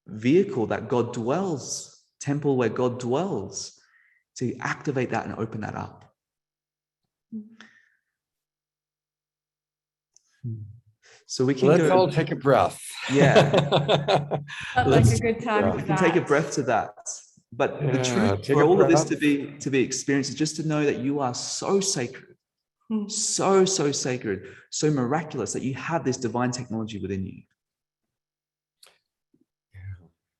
vehicle that God dwells, temple where God dwells, to activate that and open that up. So we can Let's all take a breath. Yeah. Felt like a good time. We can take a breath to that. But the truth for all of this to be experienced is just to know that you are so sacred, so sacred, so miraculous, that you have this divine technology within you.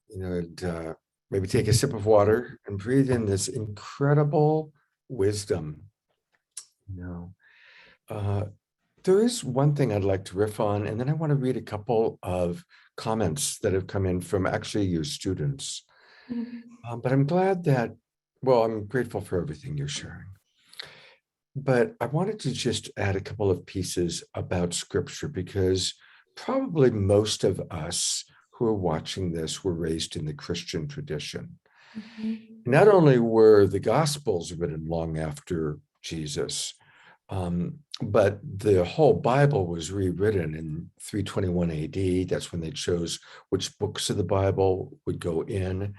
You know, and maybe take a sip of water and breathe in this incredible wisdom. You know, there is one thing I'd like to riff on, and then I want to read a couple of comments that have come in from actually your students. But I'm glad that, well, I'm grateful for everything you're sharing. But I wanted to just add a couple of pieces about scripture, because probably most of us who are watching this were raised in the Christian tradition. Not only were the Gospels written long after Jesus, but the whole Bible was rewritten in 321 AD. That's when they chose which books of the Bible would go in.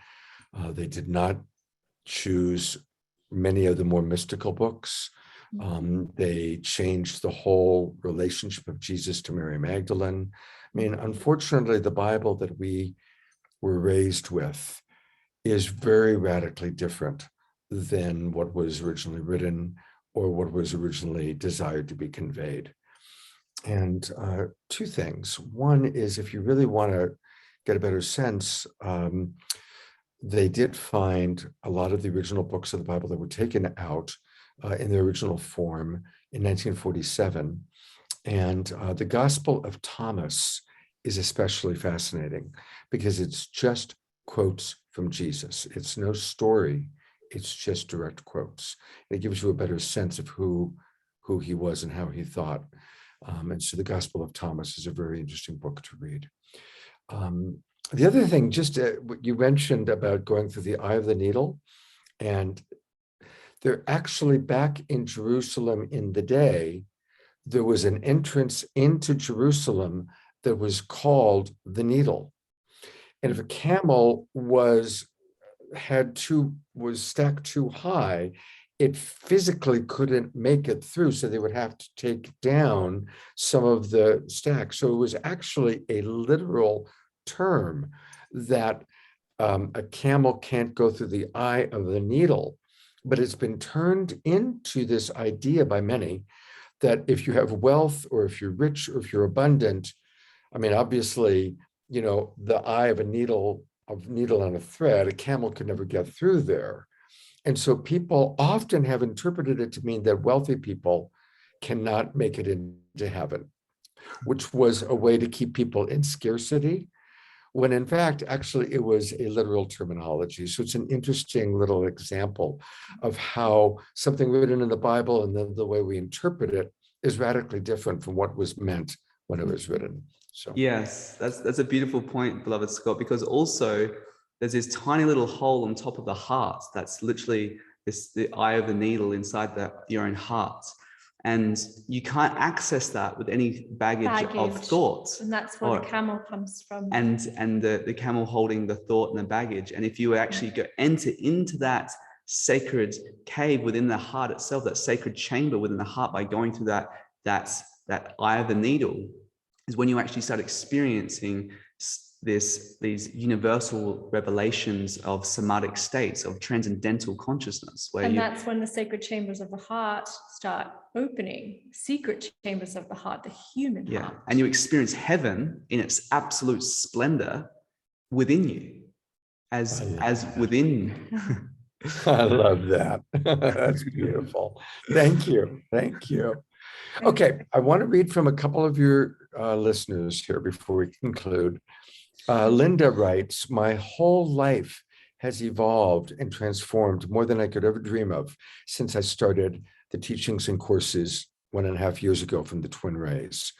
They did not choose many of the more mystical books. They changed the whole relationship of Jesus to Mary Magdalene. I mean, unfortunately, the Bible that we were raised with is very radically different than what was originally written or what was originally desired to be conveyed. And two things. One is, if you really want to get a better sense, they did find a lot of the original books of the Bible that were taken out in their original form in 1947. And the Gospel of Thomas is especially fascinating because it's just quotes from Jesus. It's no story. It's just direct quotes. It gives you a better sense of who he was and how he thought. And so the Gospel of Thomas is a very interesting book to read. The other thing, just what you mentioned about going through the eye of the needle, and they're actually back in Jerusalem in the day, there was an entrance into Jerusalem that was called the Needle. And if a camel was stacked too high, it physically couldn't make it through. So they would have to take down some of the stacks. So it was actually a literal term that a camel can't go through the eye of the needle. But it's been turned into this idea by many that if you have wealth, or if you're rich, or if you're abundant, I mean, obviously, you know, the eye of a needle on a thread, a camel could never get through there. And so people often have interpreted it to mean that wealthy people cannot make it into heaven. which was a way to keep people in scarcity, when in fact, actually, it was a literal terminology. So it's an interesting little example of how something written in the Bible and then the way we interpret it is radically different from what was meant when it was written. So yes, that's a beautiful point, beloved Scott, because also there's this tiny little hole on top of the heart that's literally the eye of the needle inside your own heart. And you can't access that with any baggage of thoughts. And that's where the camel comes from. And the camel holding the thought and the baggage. And if you actually enter into that sacred cave within the heart itself, that sacred chamber within the heart, by going through that eye of the needle, is when you actually start experiencing these universal revelations of somatic states, of transcendental consciousness. That's when the sacred chambers of the heart start opening, secret chambers of the heart, the human heart. And you experience heaven in its absolute splendor within you, as within. I love that. That's beautiful. Thank you. Thank you. Okay, I want to read from a couple of your listeners here before we conclude. Linda writes, my whole life has evolved and transformed more than I could ever dream of since I started the teachings and courses 1.5 years ago from the Twin Rays.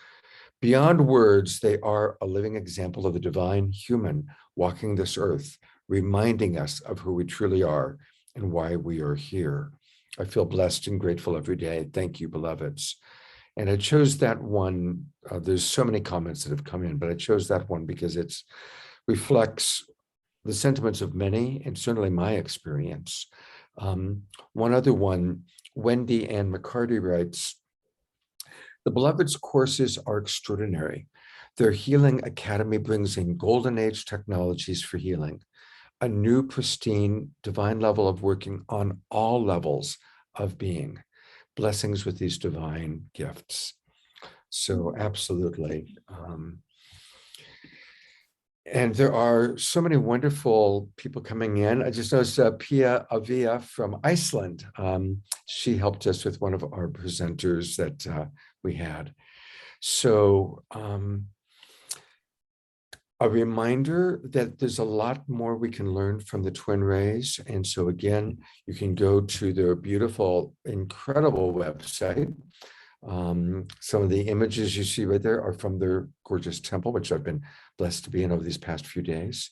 Beyond words, they are a living example of the divine human walking this earth, reminding us of who we truly are and why we are here. I feel blessed and grateful every day. Thank you, beloveds. And I chose that one. There's so many comments that have come in, but I chose that one because it reflects the sentiments of many and certainly my experience. One other one, Wendy Ann McCarty writes, the beloveds' courses are extraordinary. Their healing academy brings in golden age technologies for healing, a new pristine divine level of working on all levels of being. Blessings with these divine gifts. So absolutely. And there are so many wonderful people coming in. I just noticed Pia Avia from Iceland. She helped us with one of our presenters that we had. So a reminder that there's a lot more we can learn from the Twin Rays. And so again, you can go to their beautiful, incredible website. Some of the images you see right there are from their gorgeous temple, which I've been blessed to be in over these past few days.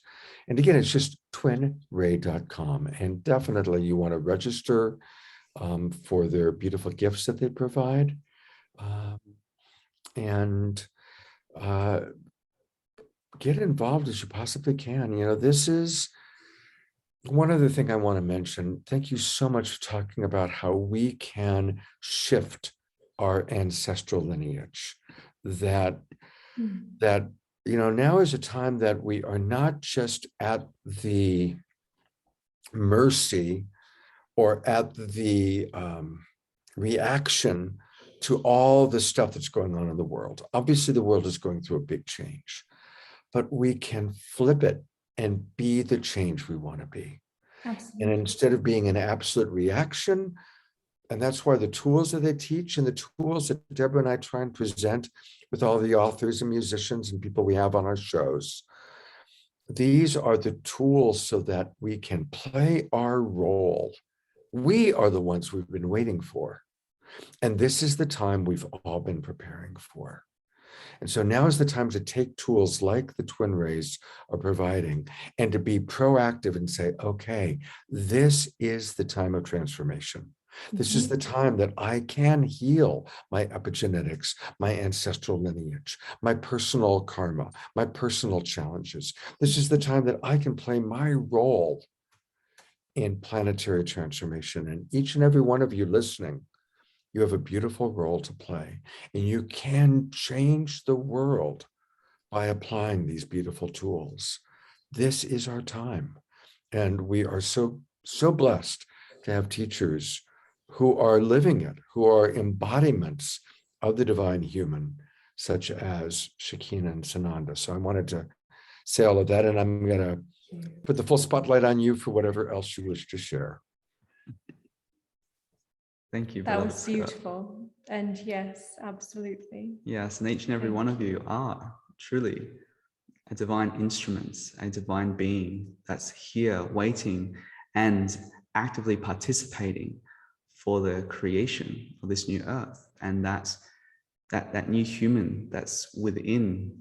And again, it's just twinray.com. And definitely you want to register for their beautiful gifts that they provide. Get involved as you possibly can. You know, this is one other thing I want to mention. Thank you so much for talking about how we can shift our ancestral lineage. That you know, now is a time that we are not just at the mercy or at the reaction to all the stuff that's going on in the world. Obviously, the world is going through a big change, but we can flip it and be the change we want to be. Absolutely. And instead of being an absolute reaction, and that's why the tools that they teach and the tools that Deborah and I try and present with all the authors and musicians and people we have on our shows, these are the tools so that we can play our role. We are the ones we've been waiting for. And this is the time we've all been preparing for. And so now is the time to take tools like the Twin Rays are providing and to be proactive and say, okay, this is the time of transformation. This is the time that I can heal my epigenetics, my ancestral lineage, my personal karma, my personal challenges. This is the time that I can play my role in planetary transformation. And each and every one of you listening, you have a beautiful role to play, and you can change the world by applying these beautiful tools. This is our time. And we are so blessed to have teachers who are living it, who are embodiments of the divine human, such as Shekinah and Sananda. So I wanted to say all of that, and I'm going to put the full spotlight on you for whatever else you wish to share. Thank you, That beloved was Scott. beautiful. And yes, absolutely. Yes, and each and every Thank one of you are truly a divine instrument, a divine being that's here waiting and actively participating for the creation of this new earth. And that new human that's within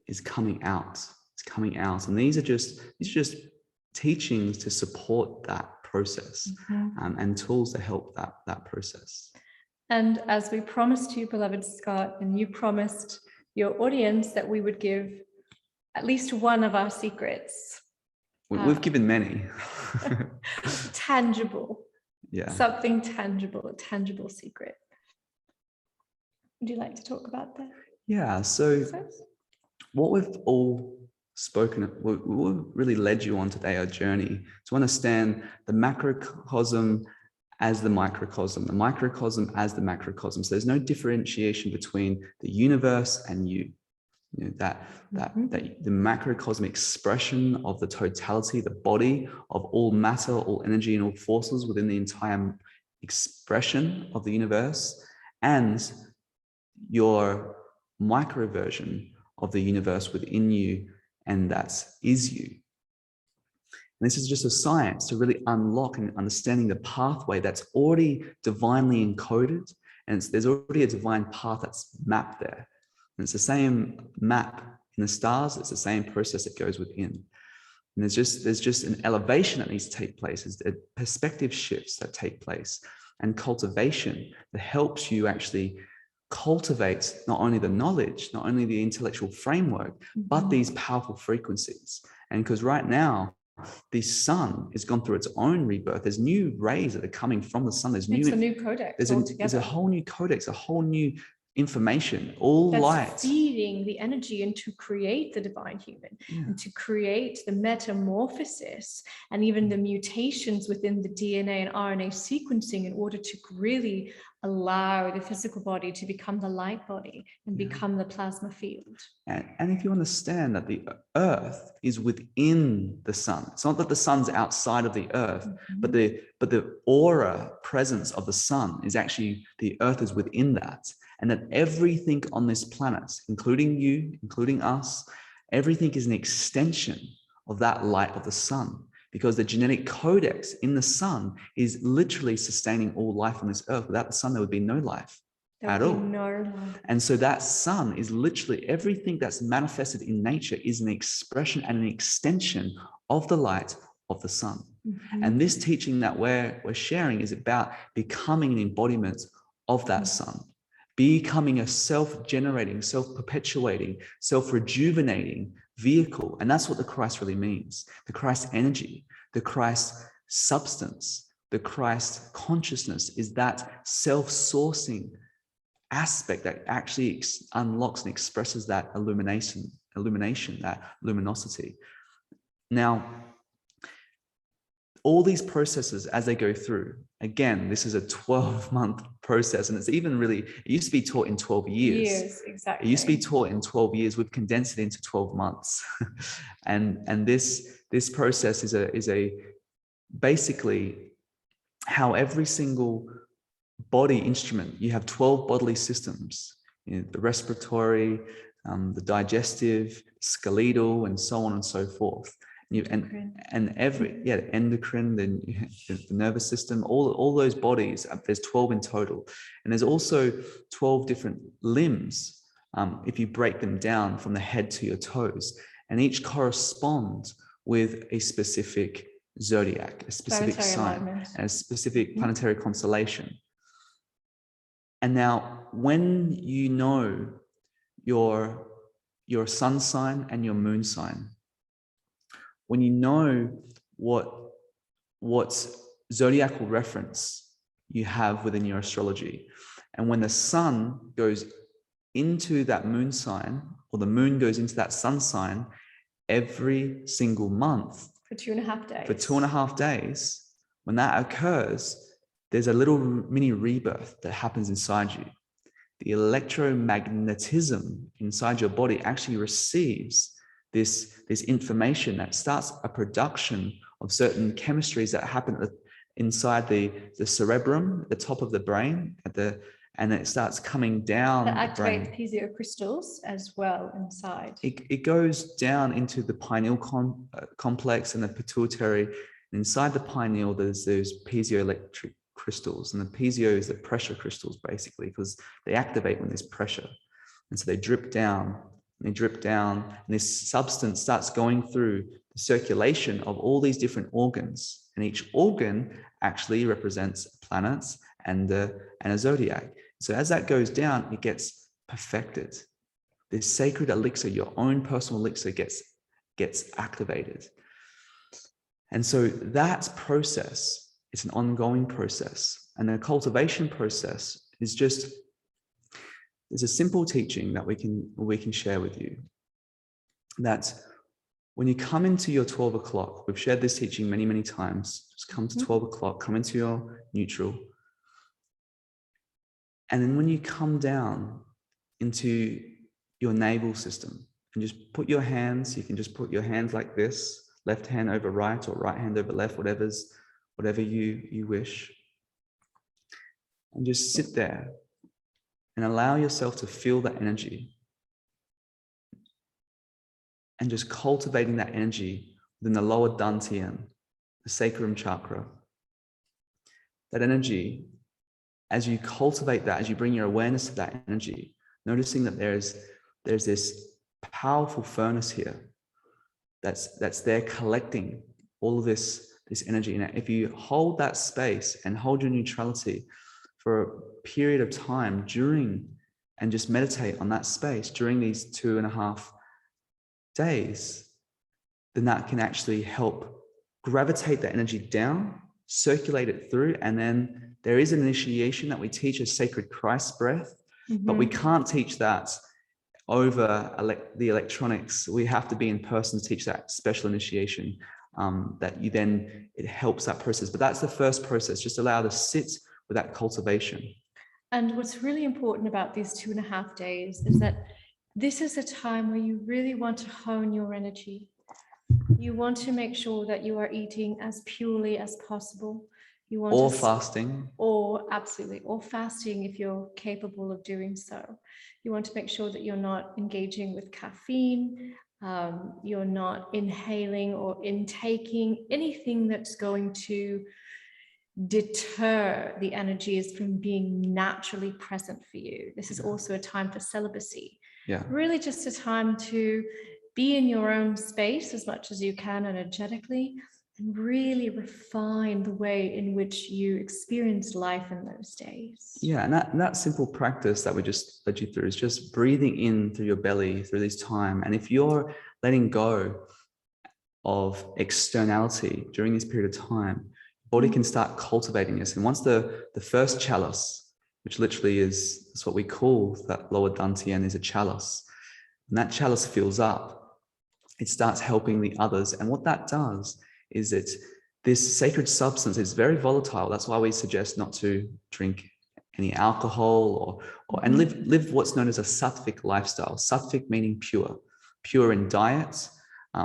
is coming out. It's coming out. And these are just teachings to support that process, and tools to help that process. And as we promised you, beloved Scott, and you promised your audience that we would give at least one of our secrets. We've given many. Tangible. Yeah. Something tangible, a tangible secret. Would you like to talk about that? Yeah. So what we've all spoken, what really led you on today, our journey to understand the macrocosm as the microcosm as the macrocosm. So there's no differentiation between the universe and you. You know, that the macrocosmic expression of the totality, the body of all matter, all energy, and all forces within the entire expression of the universe, and your micro version of the universe within you, and that is you. And this is just a science to really unlock and understanding the pathway that's already divinely encoded, and there's already a divine path that's mapped there. And it's the same map in the stars, it's the same process that goes within. And there's just an elevation that needs to take place, there's perspective shifts that take place, and cultivation that helps you actually cultivate not only the knowledge, not only the intellectual framework, but these powerful frequencies. And because right now, the sun has gone through its own rebirth. There's new rays that are coming from the sun. There's a new codex. There's a whole new codex, a whole new information, all that's light. Feeding the energy and to create the divine human, and to create the metamorphosis and even the mutations within the DNA and RNA sequencing in order to really allow the physical body to become the light body and become the plasma field. And if you understand that the earth is within the sun, it's not that the sun's outside of the earth, but the aura presence of the sun is actually, the earth is within that. And that everything on this planet, including you, including us, everything is an extension of that light of the sun, because the genetic codex in the sun is literally sustaining all life on this earth. Without the sun, there would be no life at all. And so that sun is literally everything that's manifested in nature is an expression and an extension of the light of the sun. And this teaching that we're sharing is about becoming an embodiment of that sun. Becoming a self-generating, self-perpetuating, self-rejuvenating vehicle. And that's what the Christ really means. The Christ energy, the Christ substance, the Christ consciousness is that self-sourcing aspect that actually unlocks and expresses that illumination, that luminosity. Now, all these processes as they go through, again, this is a 12-month process, and it's even really, it used to be taught in 12 years. Years, exactly. It used to be taught in 12 years. We've condensed it into 12 months. and this process is a basically how every single body instrument, you have 12 bodily systems, you know, the respiratory, the digestive, skeletal, and so on and so forth. And every endocrine, then the nervous system, all those bodies, there's 12 in total. And there's also 12 different limbs if you break them down from the head to your toes, and each corresponds with a specific zodiac, a specific sign, and a specific planetary constellation. And now when you know your sun sign and your moon sign, when you know what zodiacal reference you have within your astrology, and when the sun goes into that moon sign, or the moon goes into that sun sign every single month for 2.5 days. For 2.5 days, when that occurs, there's a little mini rebirth that happens inside you. The electromagnetism inside your body actually receives this information that starts a production of certain chemistries that happen inside the cerebrum, the top of the brain, and it starts coming down That the brain. activates piezo crystals as well inside. It goes down into the pineal complex and the pituitary. And inside the pineal, there's those piezoelectric crystals, and the piezo is the pressure crystals, basically, because they activate when there's pressure. And so they drip down, and they drip down, and this substance starts going through the circulation of all these different organs. And each organ actually represents planets and a zodiac. So as that goes down, it gets perfected. This sacred elixir, your own personal elixir, gets activated. And so that process, it's an ongoing process. And the cultivation process is just, there's a simple teaching that we can share with you. That when you come into your 12 o'clock, we've shared this teaching many, many times, just come to 12 o'clock, come into your neutral. And then when you come down into your navel system and just put your hands, you can just put your hands like this, left hand over right or right hand over left, whatever you wish. And just sit there and allow yourself to feel that energy. And just cultivating that energy within the lower dantian, the sacrum chakra. That energy, as you cultivate that, as you bring your awareness to that energy, noticing that there's this powerful furnace here that's there collecting all of this energy. And if you hold that space and hold your neutrality for a period of time and just meditate on that space during these 2.5 days, then that can actually help gravitate that energy down, circulate it through, and then there is an initiation that we teach, a sacred Christ breath, but we can't teach that over the electronics. We have to be in person to teach that special initiation it helps that process. But that's the first process, just allow to sit with that cultivation. And what's really important about these 2.5 days is that this is a time where you really want to hone your energy. You want to make sure that you are eating as purely as possible. You want fasting. Absolutely, or fasting if you're capable of doing so. You want to make sure that you're not engaging with caffeine, you're not inhaling or intaking anything that's going to deter the energies from being naturally present for you. This is also a time for celibacy. Yeah. Really just a time to be in your own space as much as you can energetically, and really refine the way in which you experience life in those days. Yeah, and that simple practice that we just led you through is just breathing in through your belly through this time. And if you're letting go of externality during this period of time, body can start cultivating this. And once the first chalice, which literally is what we call that lower dantian, is a chalice, and that chalice fills up, it starts helping the others. And what that does is that this sacred substance is very volatile. That's why we suggest not to drink any alcohol and live what's known as a sattvic lifestyle. Sattvic meaning pure in diet.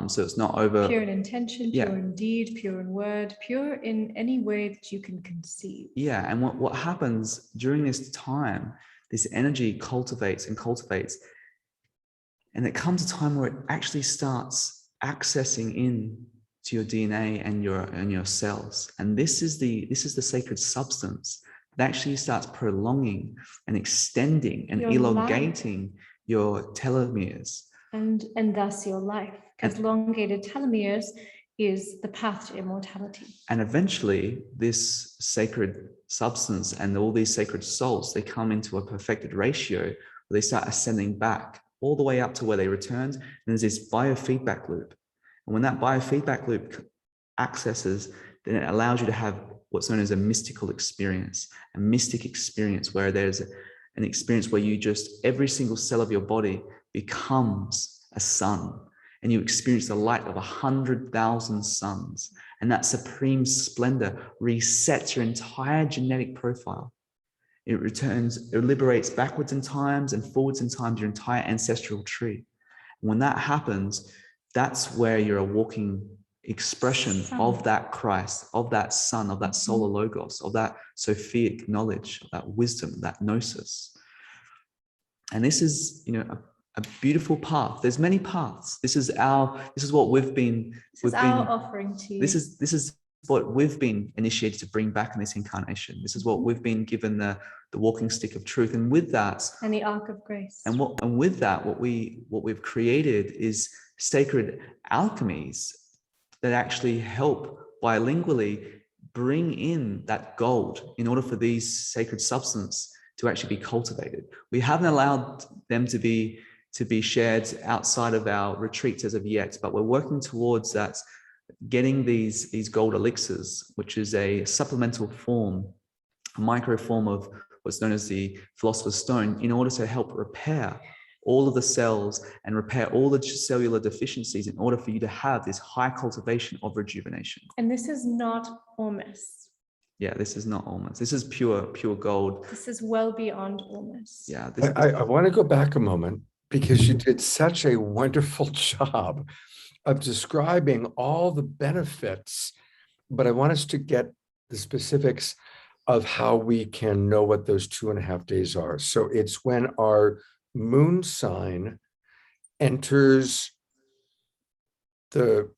So it's not over. Pure in intention, pure in deed, pure in word, pure in any way that you can conceive. Yeah, and what happens during this time, this energy cultivates and cultivates, and it comes a time where it actually starts accessing in to your DNA and your cells. And this is the sacred substance that actually starts prolonging and extending and elongating your telomeres. And thus your life, because elongated telomeres is the path to immortality. And eventually this sacred substance and all these sacred souls, they come into a perfected ratio where they start ascending back all the way up to where they returned. And there's this biofeedback loop. And when that biofeedback loop accesses, then it allows you to have what's known as a mystical experience, a mystic experience, where there's an experience where you just, every single cell of your body becomes a sun, and you experience the light of 100,000 suns. And that supreme splendor resets your entire genetic profile. It liberates backwards in times and forwards in times your entire ancestral tree. And when that happens, that's where you're a walking expression of that Christ, of that Son, of that solar logos, of that Sophic knowledge, of that wisdom, that gnosis. And this is, you know, a beautiful path. There's many paths. This is what we've been. Our offering to you. This is what we've been initiated to bring back in this incarnation. This is what we've been given, the walking stick of truth. And with that, and the ark of grace. And with that, what we've created is sacred alchemies that actually help bilingually bring in that gold in order for these sacred substances to actually be cultivated. We haven't allowed them to be shared outside of our retreats as of yet, but we're working towards that, getting these gold elixirs, which is a supplemental form, a micro form of what's known as the philosopher's stone, in order to help repair all of the cells and repair all the cellular deficiencies in order for you to have this high cultivation of rejuvenation. And this is not almost. Yeah, this is not almost. This is pure gold. This is well beyond almost. Yeah. I want to go back a moment, because you did such a wonderful job of describing all the benefits, but I want us to get the specifics of how we can know what those 2.5 days are. So it's when our moon sign enters if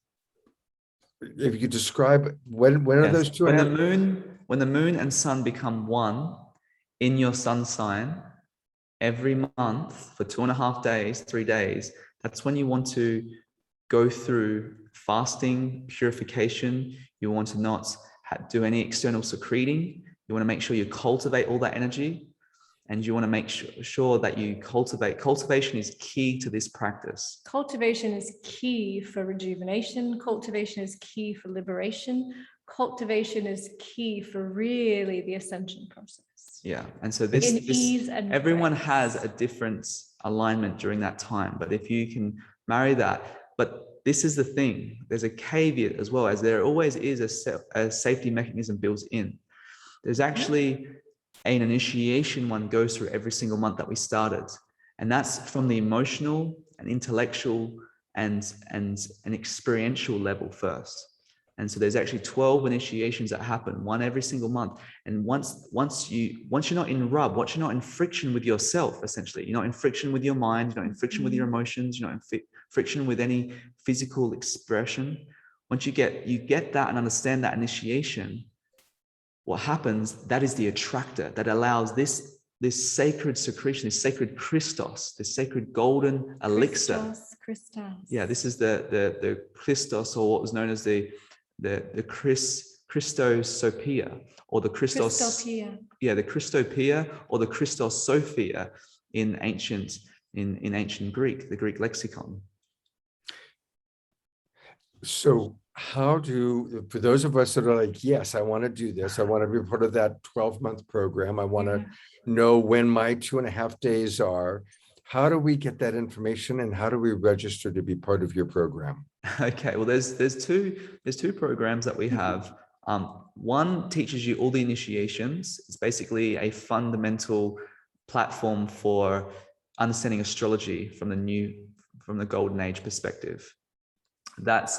you describe when are those 2.5? When the moon and sun become one in your sun sign every month for 2.5 days, 3 days, that's when you want to go through fasting, purification. You want to not do any external secreting. You want to make sure you cultivate all that energy, and you want to make sure that you cultivate. Cultivation is key to this practice. Cultivation is key for rejuvenation. Cultivation is key for liberation. Cultivation is key for really the ascension process. Yeah, and so everyone has a different alignment during that time, but if you can marry that, but this is the thing, there's a caveat as well, as there always is a safety mechanism built in. There's actually an initiation one goes through every single month that we started, and that's from the emotional and intellectual and an experiential level first. And so there's actually 12 initiations that happen, one every single month. And once you're not in rub, once you're not in friction with yourself, essentially, you're not in friction with your mind, you're not in friction with your emotions, you're not in friction with any physical expression. Once you get that and understand that initiation, what happens, that is the attractor that allows this sacred secretion, this sacred Christos, this sacred golden elixir. Christos. Yeah, this is the Christos, or what was known as the Christosopia, or the Christos. Christopia. Yeah, the Christopia or the Christos Sophia in ancient Greek, the Greek lexicon. So how for those of us that are like, yes, I want to do this, I want to be part of that 12-month program, I want to know when my 2.5 days are, how do we get that information, and how do we register to be part of your program? Okay, well, there's two programs that we have. One teaches you all the initiations. It's basically a fundamental platform for understanding astrology from the Golden Age perspective. That's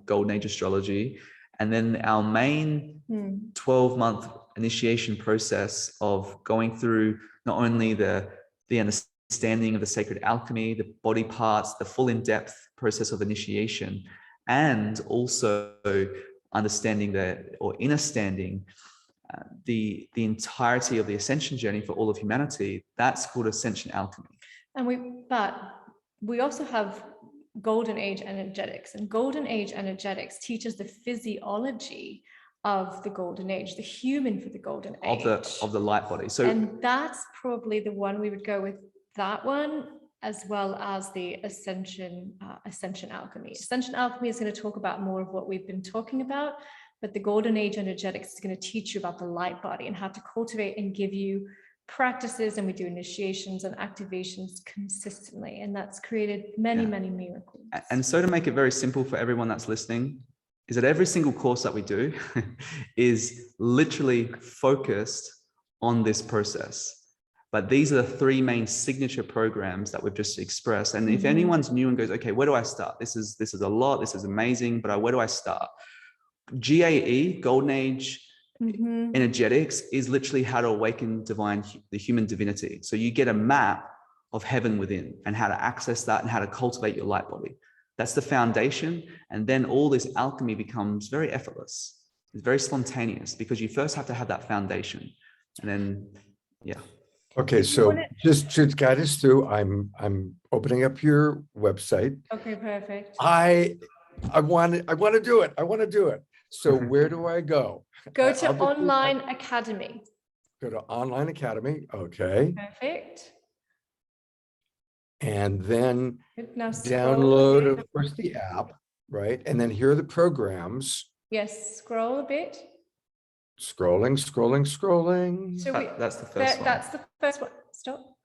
Golden Age astrology. And then our main 12-month initiation process of going through not only the understanding of the sacred alchemy, the body parts, the full in-depth process of initiation, and also understanding understanding the entirety of the ascension journey for all of humanity. That's called ascension alchemy. But we also have Golden Age energetics, and Golden Age energetics teaches the physiology of the Golden Age, the human for the Golden Age of the light body. So, and that's probably the one we would go with. That one, as well as the ascension alchemy. Ascension alchemy is going to talk about more of what we've been talking about, but the Golden Age energetics is going to teach you about the light body and how to cultivate and give you practices, and we do initiations and activations consistently, and that's created many miracles. And so to make it very simple for everyone that's listening, is that every single course that we do is literally focused on this process. But these are the three main signature programs that we've just expressed. And if anyone's new and goes, okay, where do I start? This is a lot, this is amazing, but where do I start? GAE, Golden Age Energetics, is literally how to awaken the human divinity. So you get a map of heaven within and how to access that and how to cultivate your light body. That's the foundation. And then all this alchemy becomes very effortless. It's very spontaneous because you first have to have that foundation. And then, yeah. Okay, so just to guide us through, I'm opening up your website. Okay, perfect. I want to do it. I want to do it. So where do I go? Go to Online Academy. Go to Online Academy. Okay. Perfect. And then Now download, of course, the app, right? And then here are the programs. Yes, scroll a bit. Scrolling. So that's the first one. That's the first one. Stop.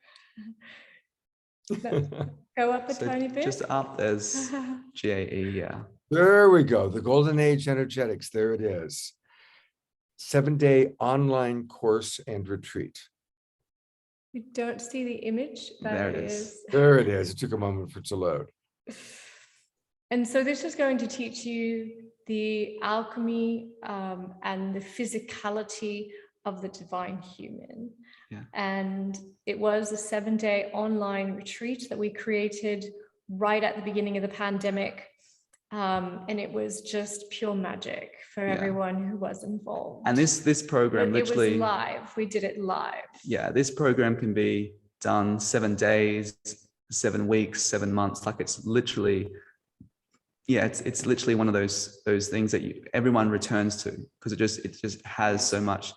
Go up a tiny bit. Just up, there's GAE, yeah. There we go. The Golden Age Energetics. There it is. 7-day online course and retreat. You don't see the image. There it is. There it is. It took a moment for it to load. And so this is going to teach you the alchemy and the physicality of the divine human. Yeah. And it was a 7-day online retreat that we created right at the beginning of the pandemic. And it was just pure magic for everyone who was involved. And this program literally, it was live. We did it live. Yeah, this program can be done 7 days, 7 weeks, 7 months. Like it's literally, it's literally one of those things that everyone returns to because it just has so much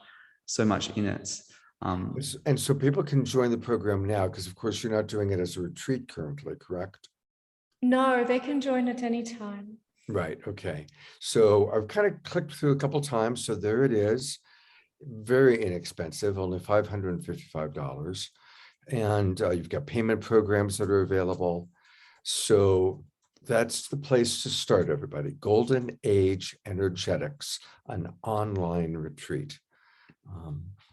in it. And so people can join the program now because of course you're not doing it as a retreat currently, correct? No, they can join at any time. Right. Okay. So I've kind of clicked through a couple times. So there it is. Very inexpensive, only $555. And you've got payment programs that are available. So that's the place to start, everybody. Golden Age Energetics, an online retreat.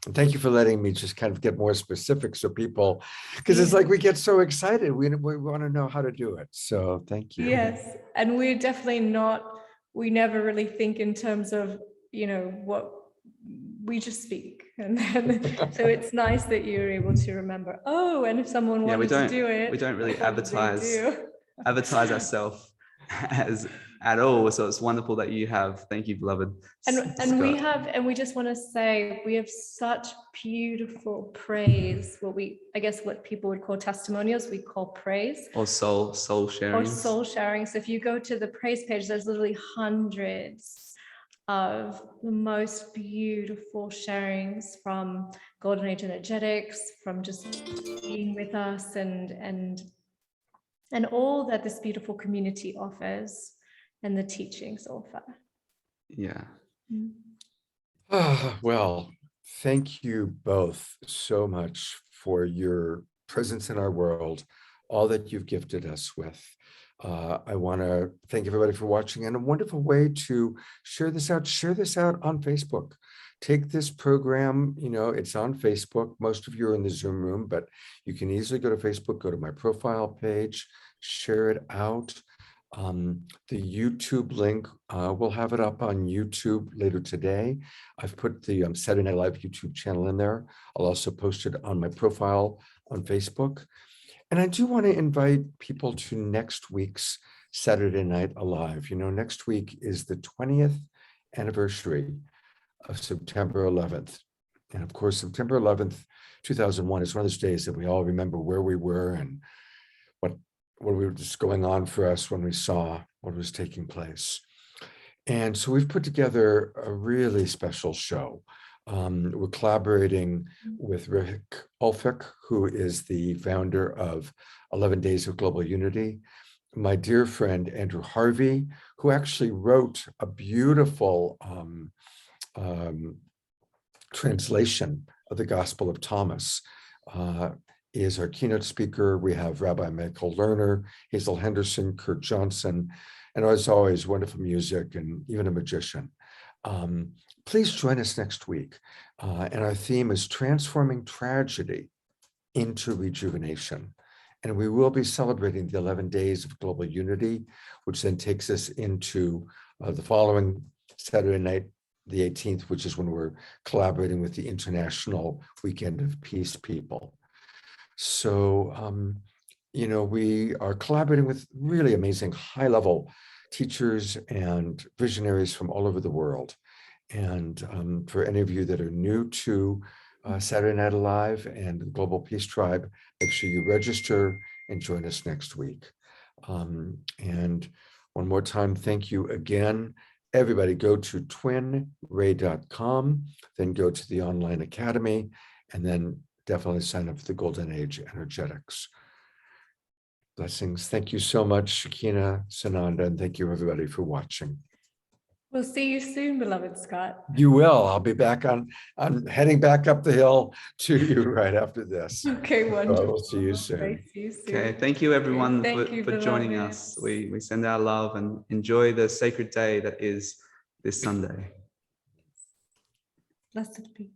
And thank you for letting me just kind of get more specific so people, because it's like we get so excited. We want to know how to do it. So thank you. Yes. And we're definitely we never really think in terms of, what we just speak. And then, so it's nice that you're able to remember, and if someone wanted to do it. We don't really advertise ourselves as at all. So it's wonderful that you have. Thank you, beloved. And we just want to say we have such beautiful praise. What people would call testimonials, we call praise. Or soul sharing. So if you go to the praise page, there's literally hundreds of the most beautiful sharings from Golden Age Energetics, from just being with us and all that this beautiful community offers and the teachings offer. Yeah. Well, thank you both so much for your presence in our world, all that you've gifted us with. I want to thank everybody for watching, and a wonderful way to share this out on Facebook. Take this program, it's on Facebook. Most of you are in the Zoom room, but you can easily go to Facebook, go to my profile page, share it out. The YouTube link, we'll have it up on YouTube later today. I've put the Saturday Night Live YouTube channel in there. I'll also post it on my profile on Facebook. And I do want to invite people to next week's Saturday Night Alive. Next week is the 20th anniversary of September 11th. And of course, September 11th, 2001 is one of those days that we all remember where we were and what we were just going on for us when we saw what was taking place. And so we've put together a really special show. We're collaborating with Rick Ulfik, who is the founder of 11 Days of Global Unity, my dear friend Andrew Harvey, who actually wrote a beautiful translation of the Gospel of Thomas, is our keynote speaker. We have Rabbi Michael Lerner, Hazel Henderson, Kurt Johnson, and as always, wonderful music and even a magician. Please join us next week. And our theme is transforming tragedy into rejuvenation. And we will be celebrating the 11 days of global unity, which then takes us into the following Saturday night, the 18th, which is when we're collaborating with the International Weekend of Peace People. So, you know, we are collaborating with really amazing high-level teachers and visionaries from all over the world. And for any of you that are new to Saturday Night Alive and the Global Peace Tribe, make sure you register and join us next week. And one more time, thank you again. Everybody go to twinray.com, then go to the online academy, and then definitely sign up for the Golden Age Energetics. Blessings. Thank you so much, Shekinah, Sananda, and thank you everybody for watching. We'll see you soon, beloved Scott. You will. I'll be back on. I'm heading back up the hill to you right after this. Okay, So wonderful. I will see you soon. Okay, see you soon. Okay, thank you everyone Thank you, for joining beloveds. us. We send our love and enjoy the sacred day that is this Sunday. Blessed be.